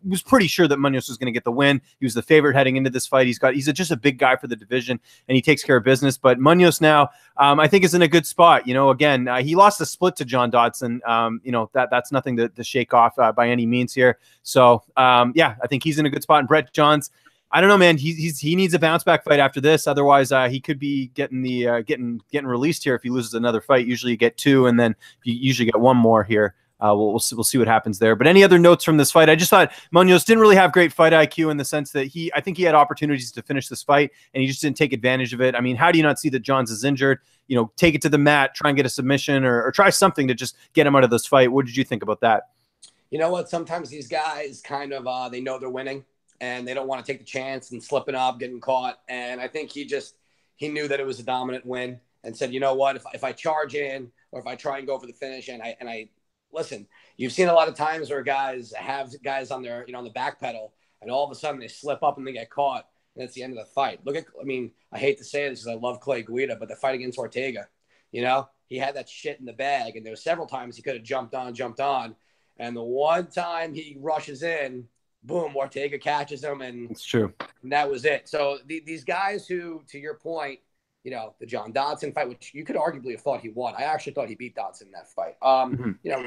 was pretty sure that Muoz was going to get the win. He was the favorite heading into this fight. He's just a big guy for the division, and he takes care of business. But Muoz now, I think, is in a good spot. You know, again, he lost the split to John Dodson. You know, that's nothing to shake off by any means here. So, yeah, I think he's in a good spot. And Brett Johns, I don't know, man. He needs a bounce back fight after this. Otherwise, he could be getting released here if he loses another fight. Usually, you get 2, and then you usually get 1 more here. We'll see what happens there. But any other notes from this fight? I just thought Muoz didn't really have great fight IQ in the sense that I think he had opportunities to finish this fight, and he just didn't take advantage of it. I mean, how do you not see that Johns is injured? You know, take it to the mat, try and get a submission, or try something to just get him out of this fight. What did you think about that? You know what? Sometimes these guys kind of they know they're winning, and they don't want to take the chance and slipping up, getting caught. And I think he knew that it was a dominant win and said, you know what? If I charge in, or if I try and go for the finish, and I listen, you've seen a lot of times where guys have guys on their, on the back pedal, and all of a sudden they slip up and they get caught, and that's the end of the fight. I hate to say this because I love Clay Guida, but the fight against Ortega, he had that shit in the bag, and there were several times he could have jumped on. And the one time he rushes in, boom, Ortega catches him, and it's true. And that was it. So these guys who, to your point, the John Dodson fight, which you could arguably have thought he won. I actually thought he beat Dodson in that fight.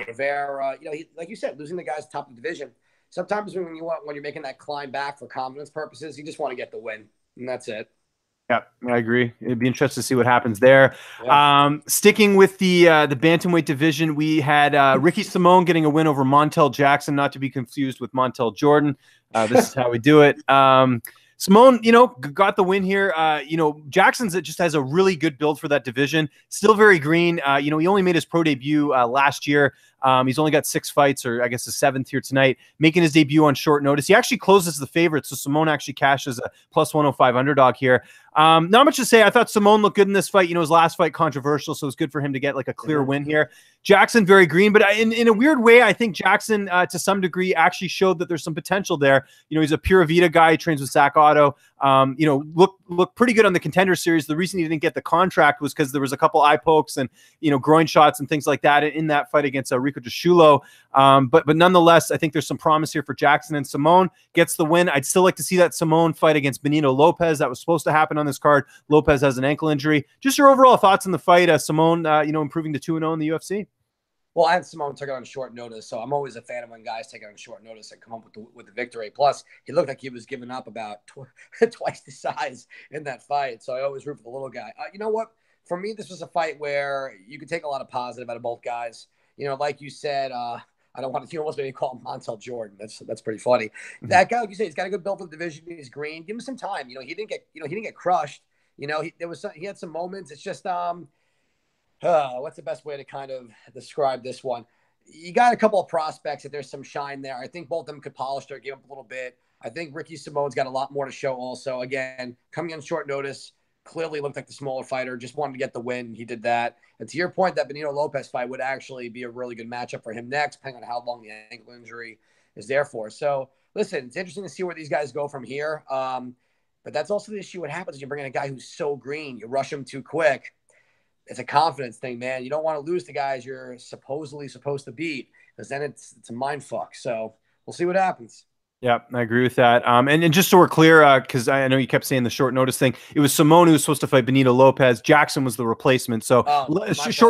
Rivera, like you said, losing the guys top of the division. Sometimes when you're making that climb back for confidence purposes, you just want to get the win, and that's it. Yeah, I agree. It'd be interesting to see what happens there. Yeah. Sticking with the bantamweight division, we had Ricky Simone getting a win over Montel Jackson, not to be confused with Montel Jordan. This is how we do it. Simone, got the win here. Jackson's just has a really good build for that division. Still very green. He only made his pro debut last year. He's only got 6 fights, or I guess the 7th here tonight, making his debut on short notice. He actually closes the favorite, so Simone actually cashes a plus 105 underdog here. Not much to say. I thought Simone looked good in this fight. His last fight controversial, so it's good for him to get like a clear win here. Jackson very green, but in a weird way, I think Jackson to some degree actually showed that there's some potential there. He's a Pura Vida guy. He trains with Zach Otto. Looked pretty good on the Contender Series. The reason he didn't get the contract was because there was a couple eye pokes and groin shots and things like that in that fight against Rico DeSchulo. But nonetheless, I think there's some promise here for Jackson, and Simone gets the win. I'd still like to see that Simone fight against Benito Lopez. That was supposed to happen on this card. Lopez has an ankle injury. Just your overall thoughts on the fight, Simone, improving to 2-0 in the UFC. Well, I had Simone took it on short notice, so I'm always a fan of when guys take it on short notice and come up with the victory. Plus, he looked like he was giving up about twice the size in that fight, so I always root for the little guy. You know what? For me, this was a fight where you could take a lot of positive out of both guys. Like you said, I don't want to almost maybe call him Montel Jordan. That's pretty funny. That guy, like you say, he's got a good build for the division. He's green. Give him some time. He didn't get crushed. He had some moments. It's just what's the best way to kind of describe this one? You got a couple of prospects that there's some shine there. I think both of them could polish their game up a little bit. I think Ricky Simone's got a lot more to show also. Again, coming on short notice, clearly looked like the smaller fighter, just wanted to get the win. He did that. And to your point, that Benito Lopez fight would actually be a really good matchup for him next, depending on how long the ankle injury is there for. So, listen, it's interesting to see where these guys go from here. But that's also the issue. What happens is you bring in a guy who's so green, you rush him too quick. It's a confidence thing, man. You don't want to lose the guys you're supposedly supposed to beat, because then it's a mind fuck. So we'll see what happens. Yeah, I agree with that. And just so we're clear, because I know you kept saying the short notice thing, it was Simone who was supposed to fight Benito Lopez. Jackson was the replacement. So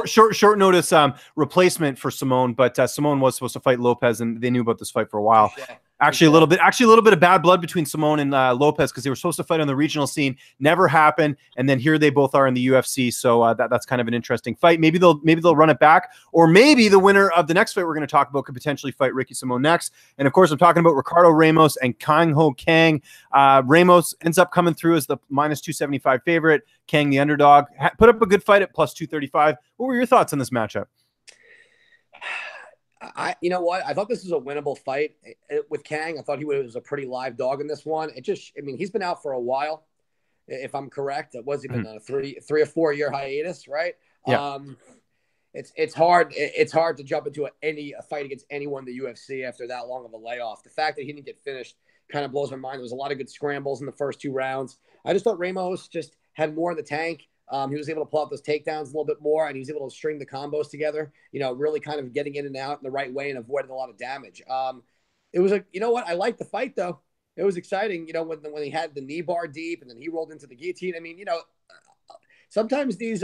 short notice replacement for Simone, but Simone was supposed to fight Lopez, and they knew about this fight for a while. Actually, a little bit of bad blood between Simone and Lopez, because they were supposed to fight on the regional scene, never happened, and then here they both are in the UFC. So that's kind of an interesting fight. Maybe they'll run it back, or maybe the winner of the next fight we're going to talk about could potentially fight Ricky Simone next. And of course, I'm talking about Ricardo Ramos and Kang Ho Kang. Ramos ends up coming through as the -275 favorite. Kang, the underdog, put up a good fight at +235. What were your thoughts on this matchup? You know what? I thought this was a winnable fight with Kang. I thought he was a pretty live dog in this one. He's been out for a while, if I'm correct. It was even a three or 4 year hiatus, right? Yeah. It's hard to jump into a fight against anyone in the UFC after that long of a layoff. The fact that he didn't get finished kind of blows my mind. There was a lot of good scrambles in the first 2 rounds. I just thought Ramos just had more in the tank. He was able to pull out those takedowns a little bit more, and he was able to string the combos together, really kind of getting in and out in the right way and avoiding a lot of damage. It was I liked the fight, though. It was exciting, when he had the knee bar deep and then he rolled into the guillotine. Sometimes these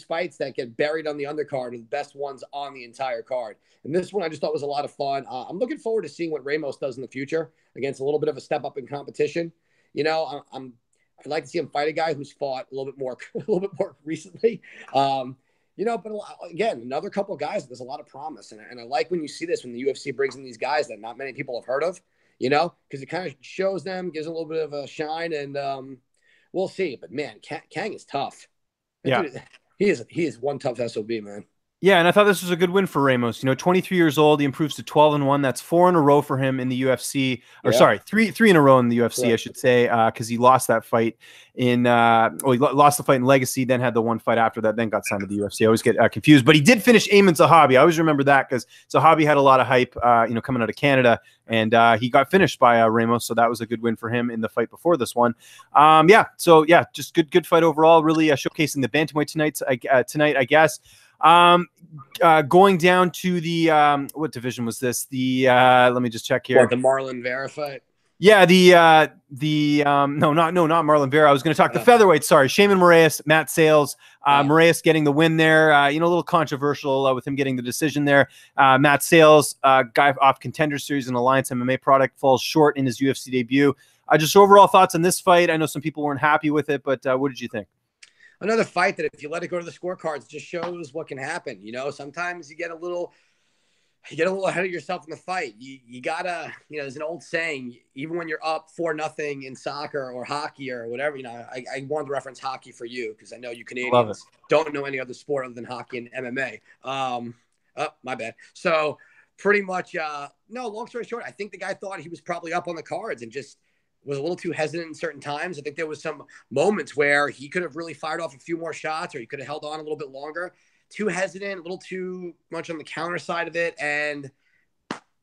fights that get buried on the undercard are the best ones on the entire card. And this one I just thought was a lot of fun. I'm looking forward to seeing what Ramos does in the future against a little bit of a step up in competition. I'd like to see him fight a guy who's fought a little bit more recently. But again, another couple of guys, there's a lot of promise. And I like when you see this, when the UFC brings in these guys that not many people have heard of, because it kind of shows them, gives them a little bit of a shine, and we'll see. But man, Kang is tough. Yeah. Dude, he is one tough SOB, man. Yeah, and I thought this was a good win for Ramos. 23 years old, he improves to 12-1. That's 4 in a row for him in the UFC. Or sorry, three in a row in the UFC, right. I should say, because he lost that fight he lost the fight in Legacy, then had the one fight after that, then got signed to the UFC. I always get confused, but he did finish Ayman Zahabi. I always remember that because Zahabi had a lot of hype, coming out of Canada, and he got finished by Ramos, so that was a good win for him in the fight before this one. Just good fight overall. Really showcasing the bantamweight tonight, I guess. Going down to the what division was this? Let me just check here. The Marlon Vera fight. Yeah, not Marlon Vera. I was going to talk the featherweight. Sorry, Shayman Moraes, Matt Sales. Moraes getting the win there. A little controversial with him getting the decision there. Matt Sales, guy off Contender Series and Alliance MMA product, falls short in his UFC debut. Just overall thoughts on this fight. I know some people weren't happy with it, but what did you think? Another fight that if you let it go to the scorecards, just shows what can happen. Sometimes you get a little ahead of yourself in the fight. You gotta, there's an old saying, even when you're up 4-0 in soccer or hockey or whatever, I wanted to reference hockey for you because I know you Canadians don't know any other sport other than hockey and MMA. My bad. So pretty much, long story short, I think the guy thought he was probably up on the cards and just was a little too hesitant in certain times. I think there was some moments where he could have really fired off a few more shots, or he could have held on a little bit longer. Too hesitant, a little too much on the counter side of it, and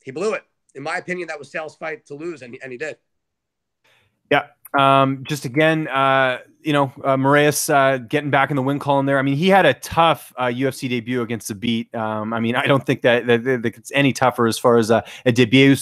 he blew it. In my opinion, that was Sales' fight to lose, and he did. Yeah. Just again, Moraes getting back in the win column there. He had a tough UFC debut against Zabit. I don't think that it's any tougher as far as a debut.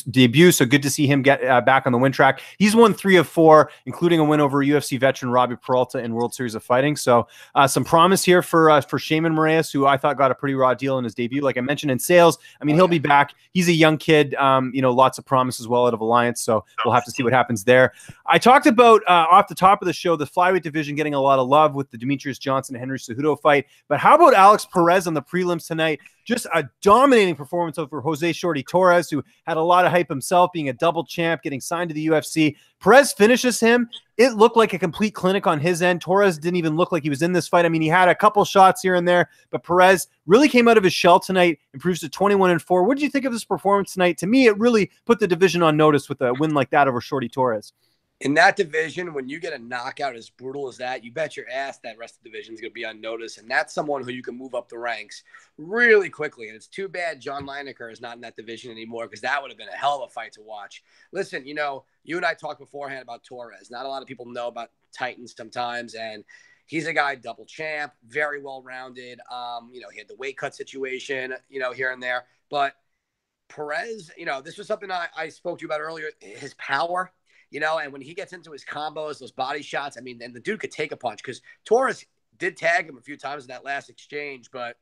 So good to see him get back on the win track. He's won 3 of 4, including a win over UFC veteran Robbie Peralta in World Series of Fighting. So some promise here for Shayman Moraes, who I thought got a pretty raw deal in his debut. Like I mentioned in Sales, he'll be back. He's a young kid. Lots of promise as well out of Alliance. So we'll have to see what happens there. I talked about off the top of the show, the flyweight division getting a lot of love with the Demetrius Johnson and Henry Cejudo fight. But how about Alex Perez on the prelims tonight? Just a dominating performance over Jose Shorty Torres, who had a lot of hype himself, being a double champ, getting signed to the UFC. Perez finishes him. It looked like a complete clinic on his end. Torres didn't even look like he was in this fight. He had a couple shots here and there, but Perez really came out of his shell tonight, improves to 21-4. What did you think of this performance tonight? To me, it really put the division on notice with a win like that over Shorty Torres. In that division, when you get a knockout as brutal as that, you bet your ass that rest of the division is going to be unnoticed. And that's someone who you can move up the ranks really quickly. And it's too bad John Lineker is not in that division anymore, because that would have been a hell of a fight to watch. Listen, you know, you and I talked beforehand about Torres. Not a lot of people know about Titans sometimes. And he's a guy, double champ, very well-rounded. You know, he had the weight cut situation, you know, here and there. But Perez, you know, this was something I spoke to you about earlier, his power. You know, and when he gets into his combos, those body shots, I mean, and the dude could take a punch, because Torres did tag him a few times in that last exchange. But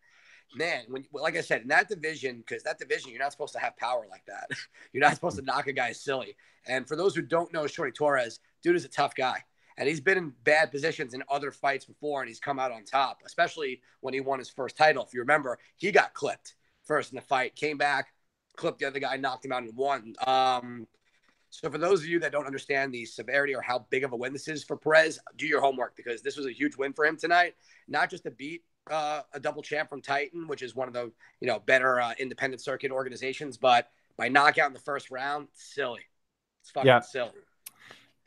man, like I said, in that division, because that division, you're not supposed to have power like that. You're not supposed to knock a guy silly. And for those who don't know Shorty Torres, dude is a tough guy. And he's been in bad positions in other fights before, and he's come out on top, especially when he won his first title. If you remember, he got clipped first in the fight, came back, clipped the other guy, knocked him out and won. So for those of you that don't understand the severity or how big of a win this is for Perez, do your homework, because this was a huge win for him tonight. Not just to beat a double champ from Titan, which is one of the, you know, better independent circuit organizations, but by knockout in the first round, silly. It's fucking silly.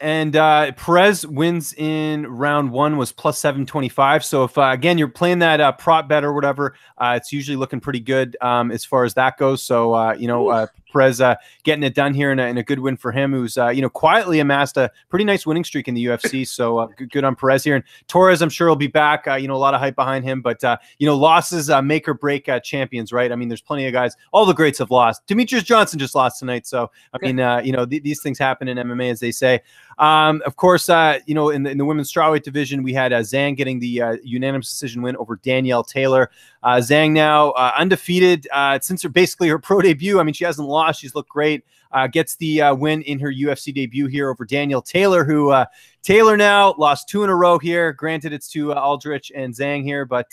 And Perez wins in round 1 was plus 725. So if, again, you're playing that prop bet or whatever, it's usually looking pretty good as far as that goes. So, you know, Perez getting it done here in a good win for him, who's, you know, quietly amassed a pretty nice winning streak in the UFC. So good on Perez here. And Torres, I'm sure, will be back. You know, a lot of hype behind him. But, you know, losses make or break champions, right? I mean, there's plenty of guys. All the greats have lost. Demetrius Johnson just lost tonight. So, I mean, you know, these things happen in MMA, as they say. Of course, you know, in the women's strawweight division, we had Zhang getting the unanimous decision win over Danielle Taylor. Zhang now undefeated since basically her pro debut. I mean, she hasn't lost. She's looked great. Gets the win in her UFC debut here over Danielle Taylor, who Taylor now lost 2 in a row here. Granted, it's to Aldrich and Zhang here, but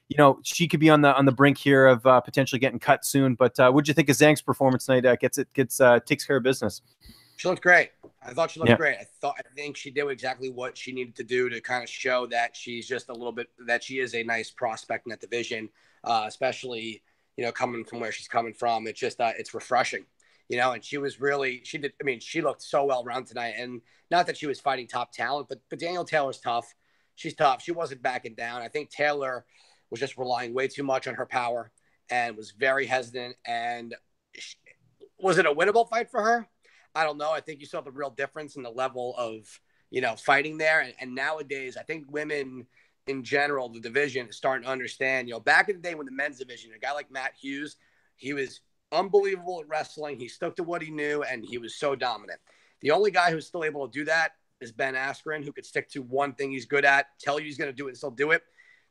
you know, she could be on the brink here of potentially getting cut soon. But what'd you think of Zhang's performance tonight? Takes care of business. She looked great. I thought she looked great. I think she did exactly what she needed to do to kind of show that she's just a little bit, that she is a nice prospect in that division, especially, you know, coming from where she's coming from. It's just, it's refreshing, you know, and she looked so well rounded tonight. And not that she was fighting top talent, but Danielle Taylor's tough. She's tough. She wasn't backing down. I think Taylor was just relying way too much on her power and was very hesitant. And was it a winnable fight for her? I don't know. I think you saw the real difference in the level of, you know, fighting there. And nowadays, I think women in general, the division is starting to understand, you know, back in the day when the men's division, a guy like Matt Hughes, he was unbelievable at wrestling. He stuck to what he knew, and he was so dominant. The only guy who's still able to do that is Ben Askren, who could stick to one thing he's good at, tell you he's going to do it and still do it.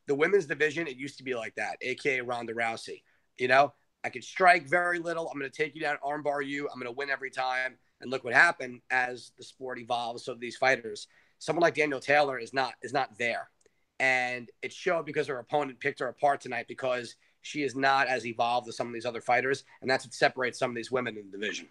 The women's division, it used to be like that, a.k.a. Ronda Rousey. You know, I could strike very little. I'm going to take you down, armbar you. I'm going to win every time. And look what happened as the sport evolves. So these fighters, someone like Danielle Taylor is not there. And it showed because her opponent picked her apart tonight, because she is not as evolved as some of these other fighters. And that's what separates some of these women in the division.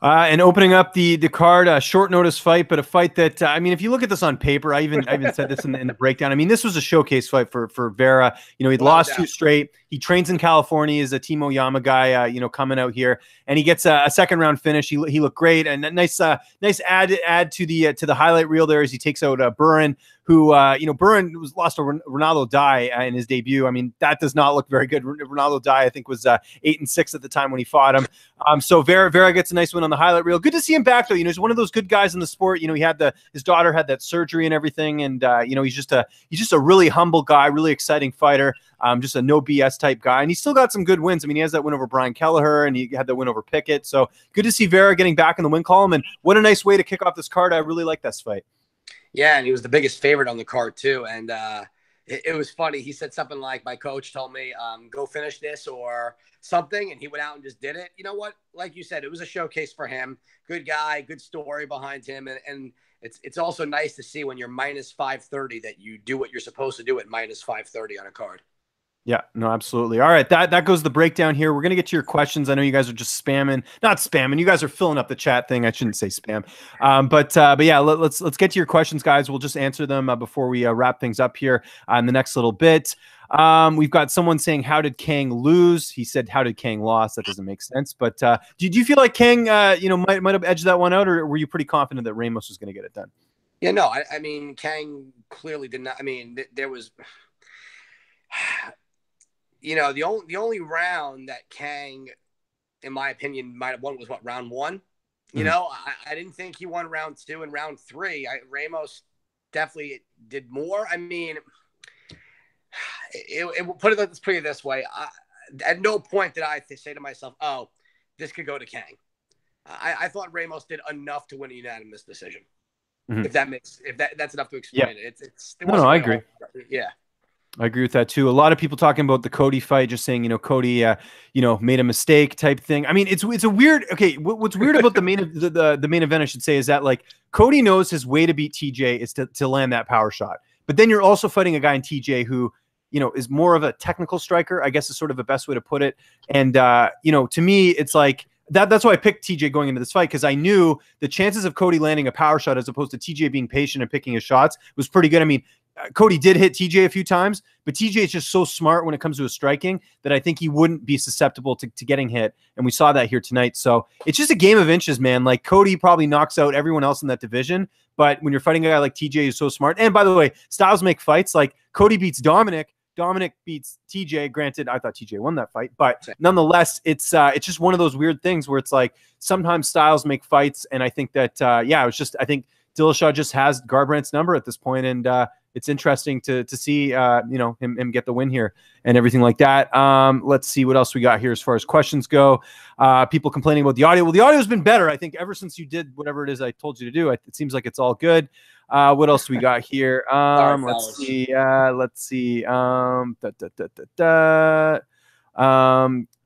And opening up the card, short notice fight, but a fight that, I mean, if you look at this on paper, I even said this in the breakdown. I mean, this was a showcase fight for Vera. You know, he'd lost 2 straight. He trains in California. He's a Team Oyama guy, you know, coming out here, and he gets a second round finish. He looked great, and a nice add to the highlight reel there as he takes out Burin, who, you know, Burin lost to Ronaldo Dai in his debut. I mean, that does not look very good. Ronaldo Dai, I think, was 8-6 at the time when he fought him. So Vera gets a nice win on the highlight reel. Good to see him back, though. You know, he's one of those good guys in the sport. You know, his daughter had that surgery and everything, and you know, he's just a really humble guy, really exciting fighter. Just a no BS type guy, and he's still got some good wins. I mean, he has that win over Brian Kelleher, and he had that win over Pickett. So good to see Vera getting back in the win column, and what a nice way to kick off this card. I really like this fight. Yeah, and he was the biggest favorite on the card too. And it was funny. He said something like, my coach told me, go finish this or something, and he went out and just did it. You know what? Like you said, it was a showcase for him. Good guy, good story behind him, and it's also nice to see when you're minus 530 that you do what you're supposed to do at minus 530 on a card. Yeah, no, absolutely. All right, that goes the breakdown here. We're gonna get to your questions. I know you guys are just spamming, not spamming. You guys are filling up the chat thing. I shouldn't say spam, but yeah, let's get to your questions, guys. We'll just answer them before we wrap things up here in the next little bit. We've got someone saying, "How did Kang lose?" He said, "How did Kang lost?" That doesn't make sense. But do you feel like Kang, might have edged that one out, or were you pretty confident that Ramos was going to get it done? Yeah, no, I mean, Kang clearly did not. I mean, there was. The only round that Kang, in my opinion, might have won was round one. Mm-hmm. I didn't think he won round two and round three. Ramos definitely did more. I mean, let's put it this way. At no point did I say to myself, "Oh, this could go to Kang." I thought Ramos did enough to win a unanimous decision. Mm-hmm. If that's enough to explain it. I agree. Yeah. I agree with that too. A lot of people talking about the Cody fight, just saying, Cody, made a mistake type thing. I mean, it's a weird. Okay, what's weird about the main event, I should say, is that like Cody knows his way to beat TJ is to land that power shot. But then you're also fighting a guy in TJ who, is more of a technical striker, I guess is sort of the best way to put it. And to me, it's like that's why I picked TJ going into this fight, because I knew the chances of Cody landing a power shot as opposed to TJ being patient and picking his shots was pretty good. I mean, Cody did hit TJ a few times, but TJ is just so smart when it comes to his striking that I think he wouldn't be susceptible to getting hit. And we saw that here tonight. So it's just a game of inches, man. Like Cody probably knocks out everyone else in that division. But when you're fighting a guy like TJ who's so smart, and by the way, styles make fights. Like Cody beats Dominic. Dominic beats TJ. Granted, I thought TJ won that fight, but nonetheless, it's just one of those weird things where it's like sometimes styles make fights. And I think that, I think Dillashaw just has Garbrandt's number at this point, and it's interesting to see him get the win here and everything like that. Let's see what else we got here as far as questions go. People complaining about the audio. Well, the audio has been better, I think, ever since you did whatever it is I told you to do. It seems like it's all good. What else we got here? Let's see.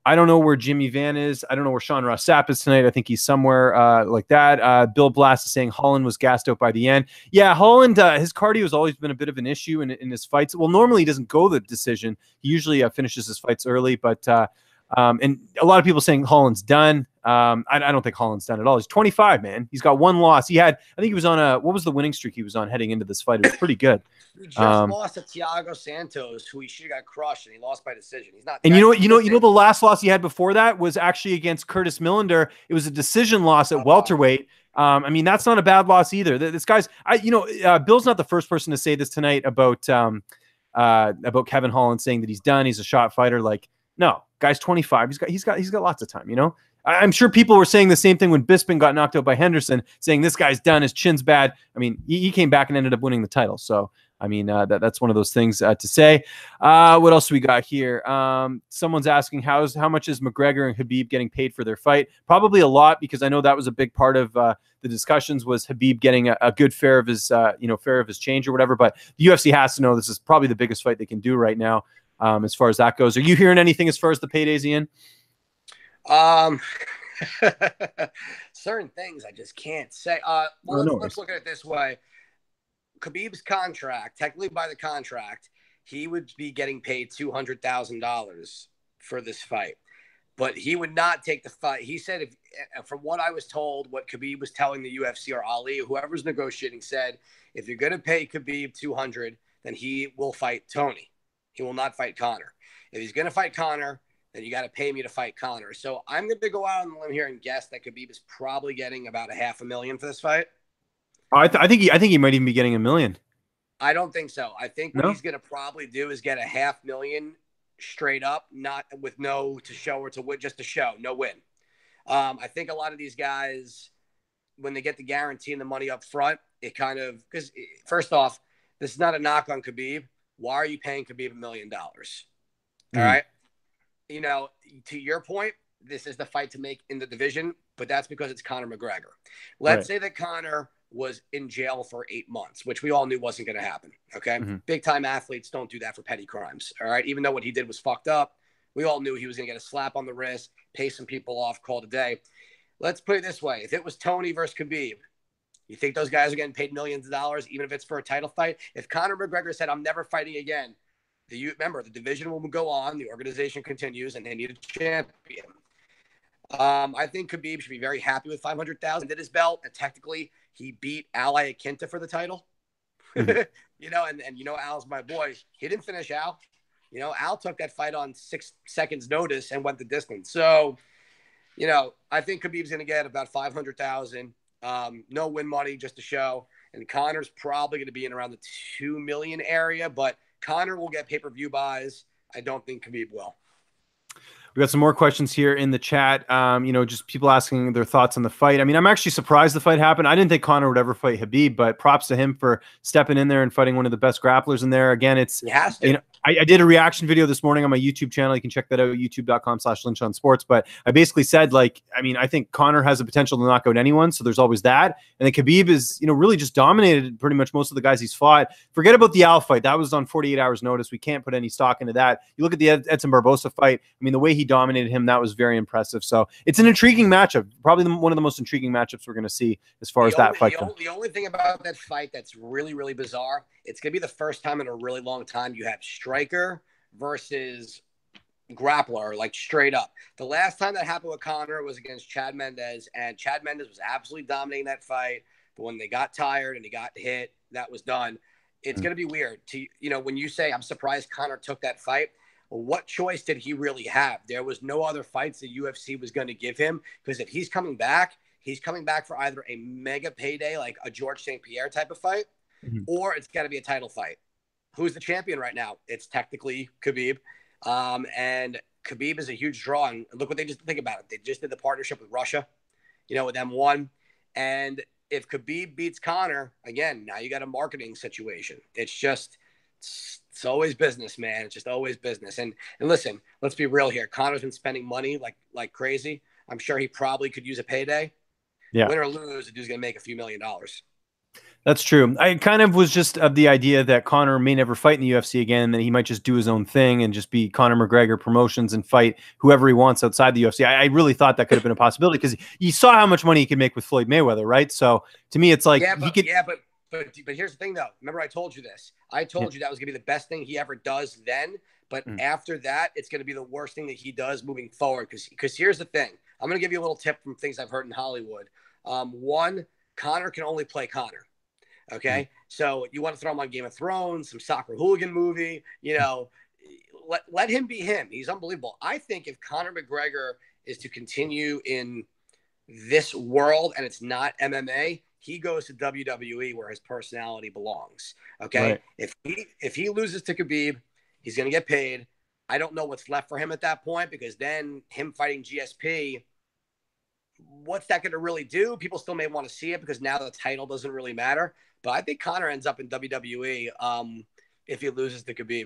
I don't know where Jimmy Van is. I don't know where Sean Ross Sapp is tonight. I think he's somewhere like that. Bill Blast is saying Hollins was gassed out by the end. Yeah, Hollins, his cardio has always been a bit of an issue in his fights. Well, normally he doesn't go the decision. He usually finishes his fights early, but and a lot of people saying Hollins done. I don't think Hollins done at all. He's 25, man. He's got one loss. I think he was on what was the winning streak he was on heading into this fight? It was pretty good. He just lost to Thiago Santos, who he should have got crushed, and he lost by decision. He's not. And you know, the last loss he had before that was actually against Curtis Millender. It was a decision loss at welterweight. I mean, that's not a bad loss either. This guy's, Bill's not the first person to say this tonight about Kevin Hollins saying that he's done. He's a shot fighter. Like, no, guy's 25. He's got lots of time. I'm sure people were saying the same thing when Bisping got knocked out by Henderson, saying this guy's done. His chin's bad. I mean, he came back and ended up winning the title. So. I mean, that's one of those things to say. What else we got here? Someone's asking how much is McGregor and Khabib getting paid for their fight? Probably a lot, because I know that was a big part of the discussions, was Khabib getting a good share of his change or whatever. But the UFC has to know this is probably the biggest fight they can do right now, as far as that goes. Are you hearing anything as far as the paydays, Ian? Certain things I just can't say. Let's look at it this way. Khabib's contract, technically by the contract, he would be getting paid $200,000 for this fight, but he would not take the fight. He said, from what I was told, what Khabib was telling the UFC or Ali, whoever's negotiating, said, if you're going to pay Khabib $200, then he will fight Tony. He will not fight Conor. If he's going to fight Conor, then you got to pay me to fight Conor. So I'm going to go out on the limb here and guess that Khabib is probably getting about $500,000 for this fight. I think he might even be getting $1 million. I don't think so. I think what he's going to probably do is get $500,000 straight up, not with no to show or to win, just to show, no win. I think a lot of these guys, when they get the guarantee and the money up front, it kind of, because first off, this is not a knock on Khabib. Why are you paying Khabib $1 million? All right. To your point, this is the fight to make in the division, but that's because it's Conor McGregor. Let's say that Conor was in jail for 8 months, which we all knew wasn't going to happen. Okay. Big time athletes don't do that for petty crimes. All right. Even though what he did was fucked up, we all knew he was going to get a slap on the wrist, pay some people off, call it a day. Let's put it this way. If it was Tony versus Khabib, you think those guys are getting paid millions of dollars, even if it's for a title fight? If Conor McGregor said, I'm never fighting again, remember, the division will go on, the organization continues, and they need a champion. I think Khabib should be very happy with 500,000. Did his belt, and technically he beat Ali Akinta for the title. Mhm. And Al's my boy. He didn't finish Al. Al took that fight on 6 seconds notice and went the distance. So, I think Khabib's going to get about 500,000. No win money, just a show. And Conor's probably going to be in around the 2 million area, but Conor will get pay-per-view buys. I don't think Khabib will. We got some more questions here in the chat. Just people asking their thoughts on the fight. I mean, I'm actually surprised the fight happened. I didn't think Conor would ever fight Khabib, but props to him for stepping in there and fighting one of the best grapplers in there. Again, He has to. I did a reaction video this morning on my YouTube channel. You can check that out, youtube.com/Lynch on Sports. But I basically said, I think Conor has the potential to knock out anyone. So there's always that. And then Khabib is, really just dominated pretty much most of the guys he's fought. Forget about the Al fight. That was on 48 hours notice. We can't put any stock into that. You look at the Edson Barbosa fight. I mean, the way he dominated him, that was very impressive. So it's an intriguing matchup. Probably one of the most intriguing matchups we're going to see as far as that fight goes. The only thing about that fight that's really, really bizarre, it's going to be the first time in a really long time you have striker versus grappler, like straight up. The last time that happened with Conor was against Chad Mendes, and Chad Mendes was absolutely dominating that fight. But when they got tired and he got hit, that was done. It's going to be weird. When you say, I'm surprised Conor took that fight, well, what choice did he really have? There was no other fights the UFC was going to give him, because if he's coming back for either a mega payday, like a George St. Pierre type of fight, or it's got to be a title fight. Who's the champion right now? It's technically Khabib. And Khabib is a huge draw. And look what they just think about it. They just did the partnership with Russia, with M1. And if Khabib beats Conor, again, now you got a marketing situation. It's always business, man. It's just always business. And listen, let's be real here. Conor's been spending money like crazy. I'm sure he probably could use a payday. Yeah. Win or lose, the dude's going to make a few $1 million. That's true. I kind of was just of the idea that Conor may never fight in the UFC again, and that he might just do his own thing and just be Conor McGregor Promotions and fight whoever he wants outside the UFC. I really thought that could have been a possibility, because you saw how much money he could make with Floyd Mayweather, right? So to me, it's like but here's the thing, though. Remember, I told you this. I told you that was going to be the best thing he ever does then. But after that, it's going to be the worst thing that he does moving forward. Because here's the thing. I'm going to give you a little tip from things I've heard in Hollywood. One, Conor can only play Conor. Okay, so you want to throw him on Game of Thrones, some soccer hooligan movie, let him be him. He's unbelievable. I think if Conor McGregor is to continue in this world and it's not MMA, he goes to WWE where his personality belongs. Okay, right. If he loses to Khabib, he's going to get paid. I don't know what's left for him at that point, because then him fighting GSP, what's that going to really do? People still may want to see it, because now the title doesn't really matter. But I think Conor ends up in WWE if he loses to Khabib.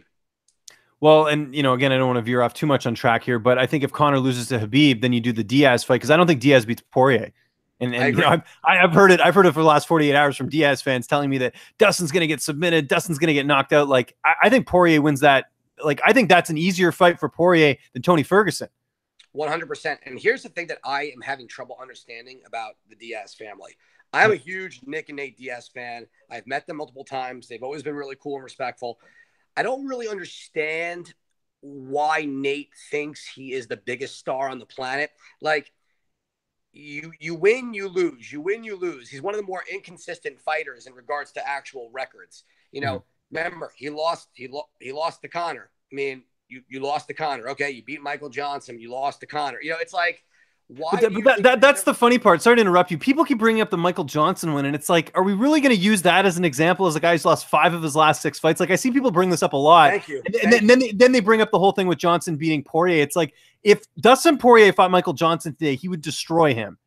Well, and, again, I don't want to veer off too much on track here, but I think if Conor loses to Khabib, then you do the Diaz fight, because I don't think Diaz beats Poirier. And I've heard it for the last 48 hours from Diaz fans telling me that Dustin's going to get submitted, Dustin's going to get knocked out. I think Poirier wins that. I think that's an easier fight for Poirier than Tony Ferguson. 100%. And here's the thing that I am having trouble understanding about the Diaz family. I'm a huge Nick and Nate Diaz fan. I've met them multiple times. They've always been really cool and respectful. I don't really understand why Nate thinks he is the biggest star on the planet. You win, you lose. You win, you lose. He's one of the more inconsistent fighters in regards to actual records. Remember, he lost to Conor. I mean, you lost to Conor. Okay, you beat Michael Johnson. You lost to Conor. It's like, why? That's the funny part. Sorry to interrupt you. People keep bringing up the Michael Johnson win, and it's like, are we really going to use that as an example as a guy who's lost 5 of his last 6 fights? I see people bring this up a lot. Thank you. And then they bring up the whole thing with Johnson beating Poirier. It's like, if Dustin Poirier fought Michael Johnson today, he would destroy him.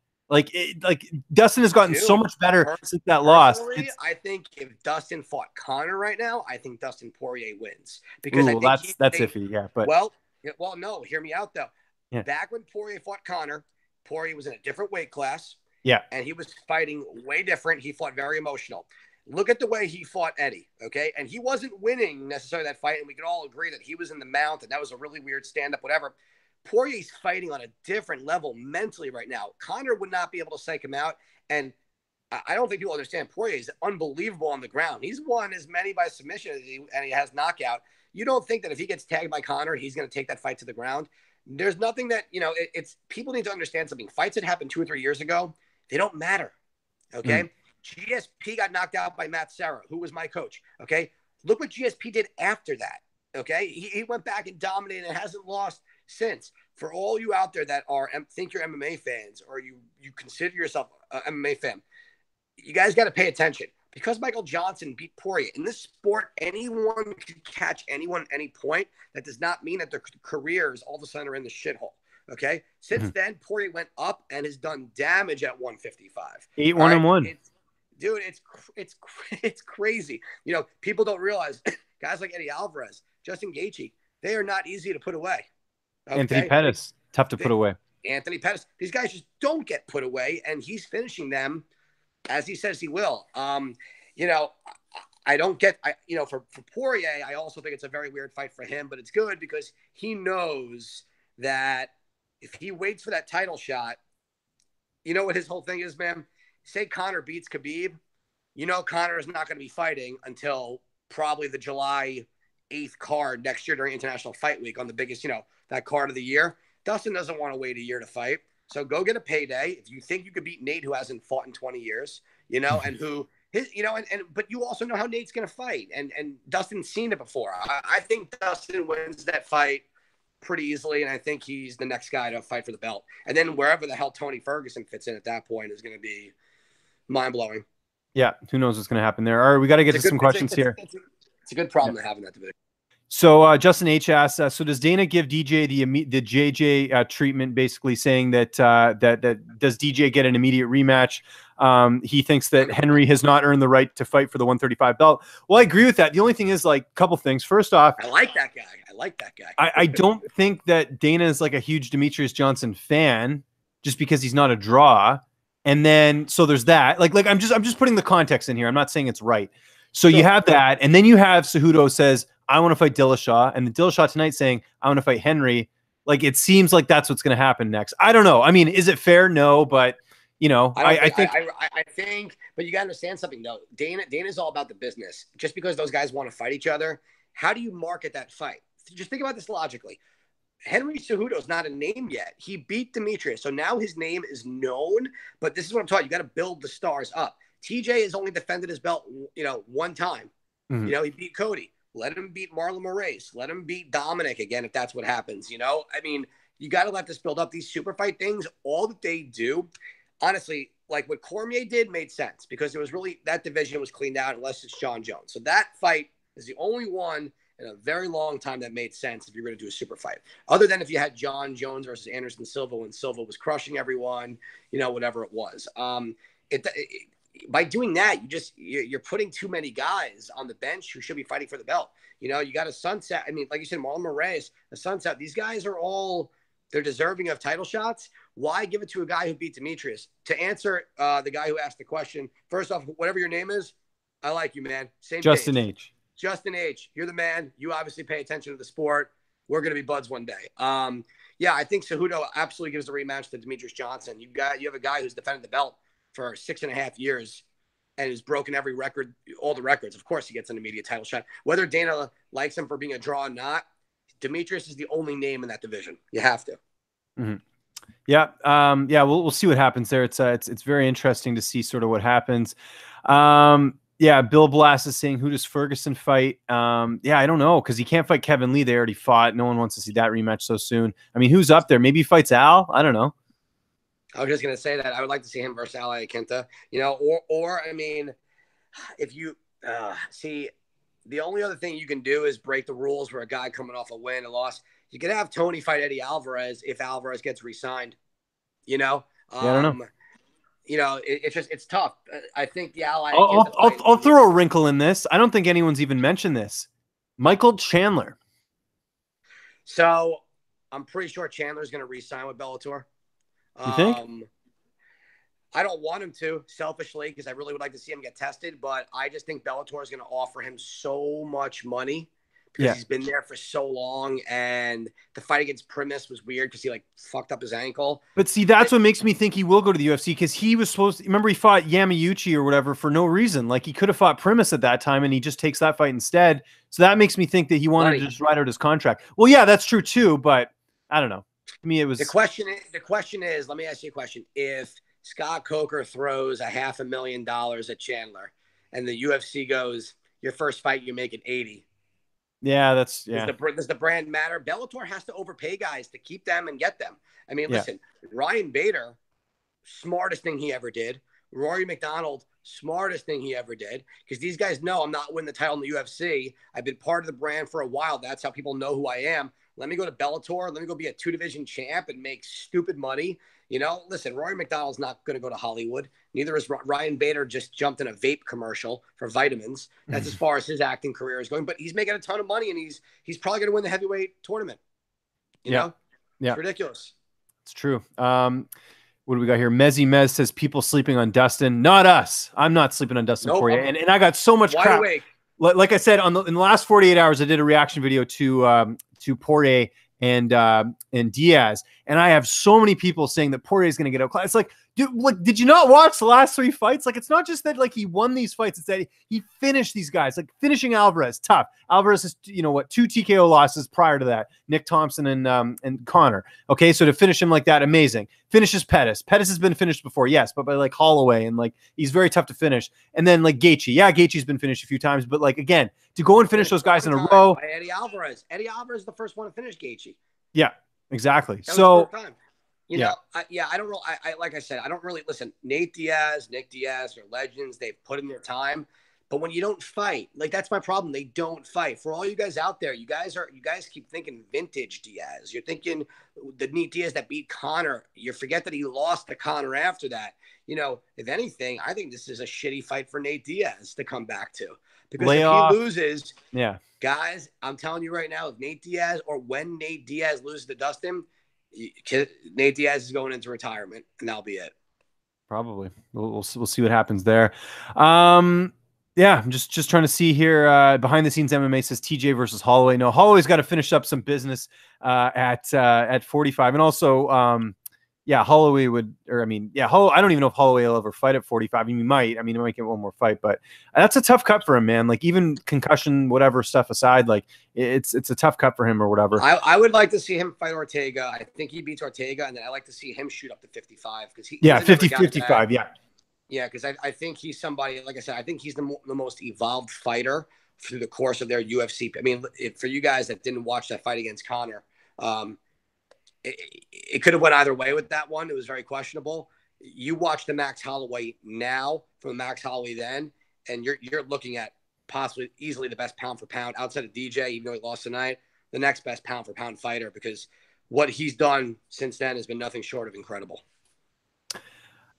Dustin has gotten so much better since that loss. I think if Dustin fought Conor right now, I think Dustin Poirier wins, because I think that's iffy. Yeah, but no, hear me out though. Yeah. Back when Poirier fought Conor, Poirier was in a different weight class. Yeah, and he was fighting way different. He fought very emotional. Look at the way he fought Eddie, okay? And he wasn't winning necessarily that fight, and we could all agree that he was in the mount, and that was a really weird stand-up, whatever. Poirier's fighting on a different level mentally right now. Conor would not be able to psych him out, and I don't think people understand. Poirier is unbelievable on the ground. He's won as many by submission as he has knockout. you don't think that if he gets tagged by Conor, he's going to take that fight to the ground. There's nothing that, it's people need to understand something. Fights that happened 2 or 3 years ago, they don't matter. Okay. GSP got knocked out by Matt Serra, who was my coach. Okay. Look what GSP did after that. Okay. He went back and dominated and hasn't lost since. For all you out there that think you're MMA fans, or you consider yourself an MMA fan, you guys got to pay attention. Because Michael Johnson beat Poirier. In this sport, anyone can catch anyone at any point. That does not mean that their careers all of a sudden are in the shithole. Okay? Since then, Poirier went up and has done damage at 155. 8-1-1. Dude, it's crazy. People don't realize guys like Eddie Alvarez, Justin Gaethje, they are not easy to put away. Okay? Anthony Pettis, tough to put away. Anthony Pettis. These guys just don't get put away, and he's finishing them as he says he will. I don't get, for Poirier, I also think it's a very weird fight for him, but it's good because he knows that if he waits for that title shot, you know what his whole thing is, man? Say Conor beats Khabib, Conor is not going to be fighting until probably the July 8th card next year during International Fight Week on the biggest, that card of the year. Dustin doesn't want to wait a year to fight. So go get a payday. If you think you could beat Nate, who hasn't fought in 20 years, and who but you also know how Nate's going to fight. And Dustin's seen it before. I think Dustin wins that fight pretty easily. And I think he's the next guy to fight for the belt. And then wherever the hell Tony Ferguson fits in at that point is going to be mind blowing. Yeah. Who knows what's going to happen there? All right. We got to get to some questions here. It's a good problem to have in that division. So Justin H asks, so does Dana give DJ the JJ treatment, basically saying that does DJ get an immediate rematch? He thinks that Henry has not earned the right to fight for the 135 belt. Well, I agree with that. The only thing is, like, a couple things. First off, I like that guy. I don't think that Dana is like a huge Demetrius Johnson fan just because he's not a draw. And then so there's that. Like I'm just putting the context in here. I'm not saying it's right. So you have that, and then you have Cejudo says, I want to fight Dillashaw, and the Dillashaw tonight saying, I want to fight Henry. Like, it seems like that's what's going to happen next. I don't know. I mean, is it fair? No, but I think, but you got to understand something though. Dana's all about the business. Just because those guys want to fight each other, how do you market that fight? Just think about this logically. Henry Cejudo is not a name yet. He beat Demetrius, so now his name is known. But this is what I'm talking. You got to build the stars up. TJ has only defended his belt, one time. He beat Cody. Let him beat Marlon Moraes. Let him beat Dominic again if that's what happens. I mean, you got to let this build up. These super fight things, all that they do, honestly, like what Cormier did made sense because it was really that division was cleaned out unless it's John Jones. So that fight is the only one in a very long time that made sense if you're going to do a super fight. Other than if you had John Jones versus Anderson Silva when Silva was crushing everyone, whatever it was. By doing that, you're putting too many guys on the bench who should be fighting for the belt. You got a sunset. I mean, like you said, Marlon Moraes, a sunset. These guys are they're deserving of title shots. Why give it to a guy who beat Demetrius? To answer the guy who asked the question, first off, whatever your name is, I like you, man. Same Justin page. H. Justin H. You're the man. You obviously pay attention to the sport. We're going to be buds one day. Yeah, I think Cejudo absolutely gives the rematch to Demetrius Johnson. You have a guy who's defended the belt for 6.5 years and has broken every record, all the records. Of course, he gets an immediate title shot. Whether Dana likes him for being a draw or not, Demetrius is the only name in that division. You have to. Mm-hmm. Yeah. We'll see what happens there. It's very interesting to see sort of what happens. Bill Blass is saying, who does Ferguson fight? I don't know, because he can't fight Kevin Lee. They already fought. No one wants to see that rematch so soon. I mean, who's up there? Maybe he fights Al. I don't know. I was just going to say that I would like to see him versus Al Iaquinta, or I mean, if you see, the only other thing you can do is break the rules where a guy coming off a win, a loss. You could have Tony fight Eddie Alvarez if Alvarez gets re-signed, I don't know. It's tough. I think the Al Iaquinta I'll throw a wrinkle in this. I don't think anyone's even mentioned this. Michael Chandler. So I'm pretty sure Chandler's going to re-sign with Bellator. You think? I don't want him to, selfishly, because I really would like to see him get tested, but I just think Bellator is going to offer him so much money because he's been there for so long, and the fight against Primus was weird because he like fucked up his ankle. But see, that's what makes me think he will go to the UFC, because he was supposed to, remember he fought Yamauchi or whatever for no reason. Like he could have fought Primus at that time and he just takes that fight instead. So that makes me think that he wanted to just ride out his contract. Well, yeah, that's true too, but I don't know. To me, it was the question is, let me ask you a question. If Scott Coker throws $500,000 at Chandler and the UFC goes, your first fight, you make it 80. Yeah, that's Does the brand matter? Bellator has to overpay guys to keep them and get them. I mean, listen, Ryan Bader, smartest thing he ever did. Rory McDonald, smartest thing he ever did. Because these guys know I'm not winning the title in the UFC. I've been part of the brand for a while. That's how people know who I am. Let me go to Bellator. Let me go be a 2-division champ and make stupid money. You know, listen, Rory McDonald's not going to go to Hollywood. Neither is Ryan Bader. Just jumped in a vape commercial for vitamins. That's as far as his acting career is going. But he's making a ton of money, and he's probably going to win the heavyweight tournament. You know? Yeah. It's ridiculous. It's true. What do we got here? Mez says people sleeping on Dustin. Not us. I'm not sleeping on Dustin Poirier. And I got so much crap. Awake. Like I said, in the last 48 hours, I did a reaction video to Poirier and Diaz, and I have so many people saying that Poirier is going to get outclassed. It's like, dude, did you not watch the last 3 fights? Like, it's not just that like he won these fights; it's that he finished these guys. Like finishing Alvarez, tough. Alvarez is 2 TKO losses prior to that. Nick Thompson and Connor. Okay, so to finish him like that, amazing. Finishes Pettis. Pettis has been finished before, yes, but by like Holloway, and like he's very tough to finish. And then like Gaethje, Gaethje's been finished a few times, but like again, to go and finish those guys in a row. Eddie Alvarez is the first one to finish Gaethje. Yeah, exactly. So, you know, I don't really, like I said, I don't really listen. Nick Diaz are legends. They've put in their time, but when you don't fight, like that's my problem. They don't fight. For all you guys out there, you guys keep thinking vintage Diaz. You're thinking the Nate Diaz that beat Connor. You forget that he lost to Connor after that. You know, if anything, I think this is a shitty fight for Nate Diaz to come back to, because if he loses, guys, I'm telling you right now, if Nate Diaz or when Nate Diaz loses to Dustin, Nate Diaz is going into retirement, and that'll be it. Probably. We'll see what happens there. I'm just trying to see here. Behind the scenes, MMA says TJ versus Holloway. No, Holloway's got to finish up some business at 45, and also Holloway would, I don't even know if Holloway will ever fight at 45. I mean, he might. I mean, he might get one more fight, but that's a tough cut for him, man. Like even concussion, whatever stuff aside, like it's a tough cut for him or whatever. I would like to see him fight Ortega. I think he beats Ortega, and then I like to see him shoot up to 55 because 55, yeah, because I think he's somebody, like I said, I think he's the most evolved fighter through the course of their UFC. I mean, for you guys that didn't watch that fight against Connor, it could have went either way with that one. It was very questionable. You watch the Max Holloway now from Max Holloway then, and you're looking at possibly easily the best pound for pound outside of DJ, even though he lost tonight, the next best pound for pound fighter, because what he's done since then has been nothing short of incredible.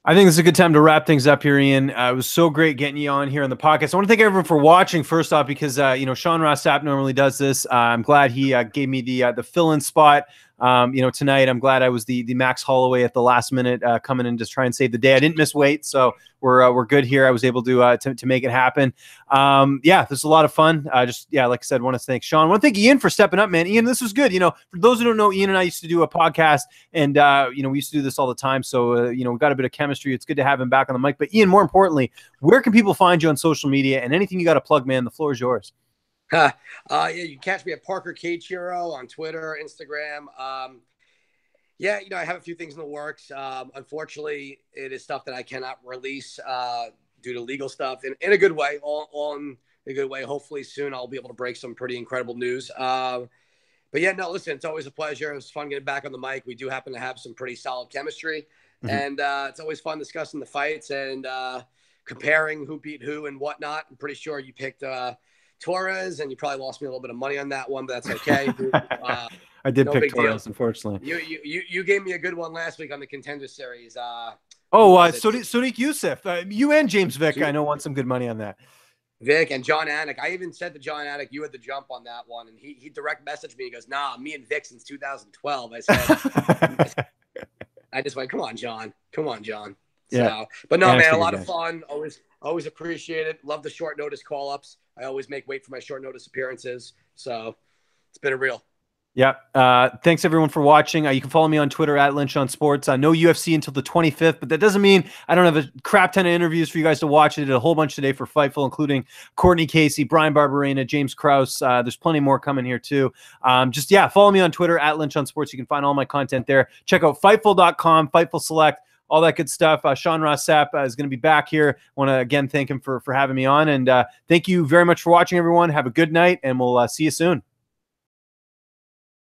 I think this is a good time to wrap things up here, Ian. It was so great getting you on here on the podcast. I want to thank everyone for watching, first off, because Sean Ross Sapp normally does this. I'm glad he gave me the fill-in spot. Tonight I'm glad I was the Max Holloway at the last minute, coming in just try and save the day. I didn't miss weight, so we're good here. I was able to make it happen. This is a lot of fun. Like I said, want to thank Sean. I want to thank Ian for stepping up, man. Ian, this was good. For those who don't know, Ian and I used to do a podcast, and we used to do this all the time. So we got a bit of chemistry. It's good to have him back on the mic. But Ian, more importantly, where can people find you on social media and anything you got to plug, man? The floor is yours. You can catch me at Parker K-Chiro on Twitter, Instagram. I have a few things in the works. Unfortunately, it is stuff that I cannot release due to legal stuff in a good way, all in a good way. Hopefully soon I'll be able to break some pretty incredible news. Listen, it's always a pleasure. It was fun getting back on the mic. We do happen to have some pretty solid chemistry, and it's always fun discussing the fights and comparing who beat who and whatnot. I'm pretty sure you picked Torres, and you probably lost me a little bit of money on that one, but that's okay. I did pick Torres, unfortunately. You gave me a good one last week on the Contender Series. Sodiq Yusuff. You and James Vick, I know, want some good money on that. Vic and John Anik. I even said to John Anik, you had the jump on that one, and he direct messaged me. He goes, "Nah, me and Vic since 2012." I said, I just went, "Come on, John. Yeah. So, but no, man, a lot of fun. Always appreciate it. Love the short notice call ups. I always make weight for my short notice appearances. So it's been a real. Yeah. Thanks everyone for watching. You can follow me on Twitter at Lynch on Sports. No UFC until the 25th, but that doesn't mean I don't have a crap ton of interviews for you guys to watch. I did a whole bunch today for Fightful, including Courtney Casey, Brian Barberena, James Krause. There's plenty more coming here too. Follow me on Twitter at Lynch on Sports. You can find all my content there. Check out Fightful.com, Fightful Select, all that good stuff. Sean Ross Sapp is going to be back here. Want to again thank him for having me on, and thank you very much for watching, everyone. Have a good night, and we'll see you soon.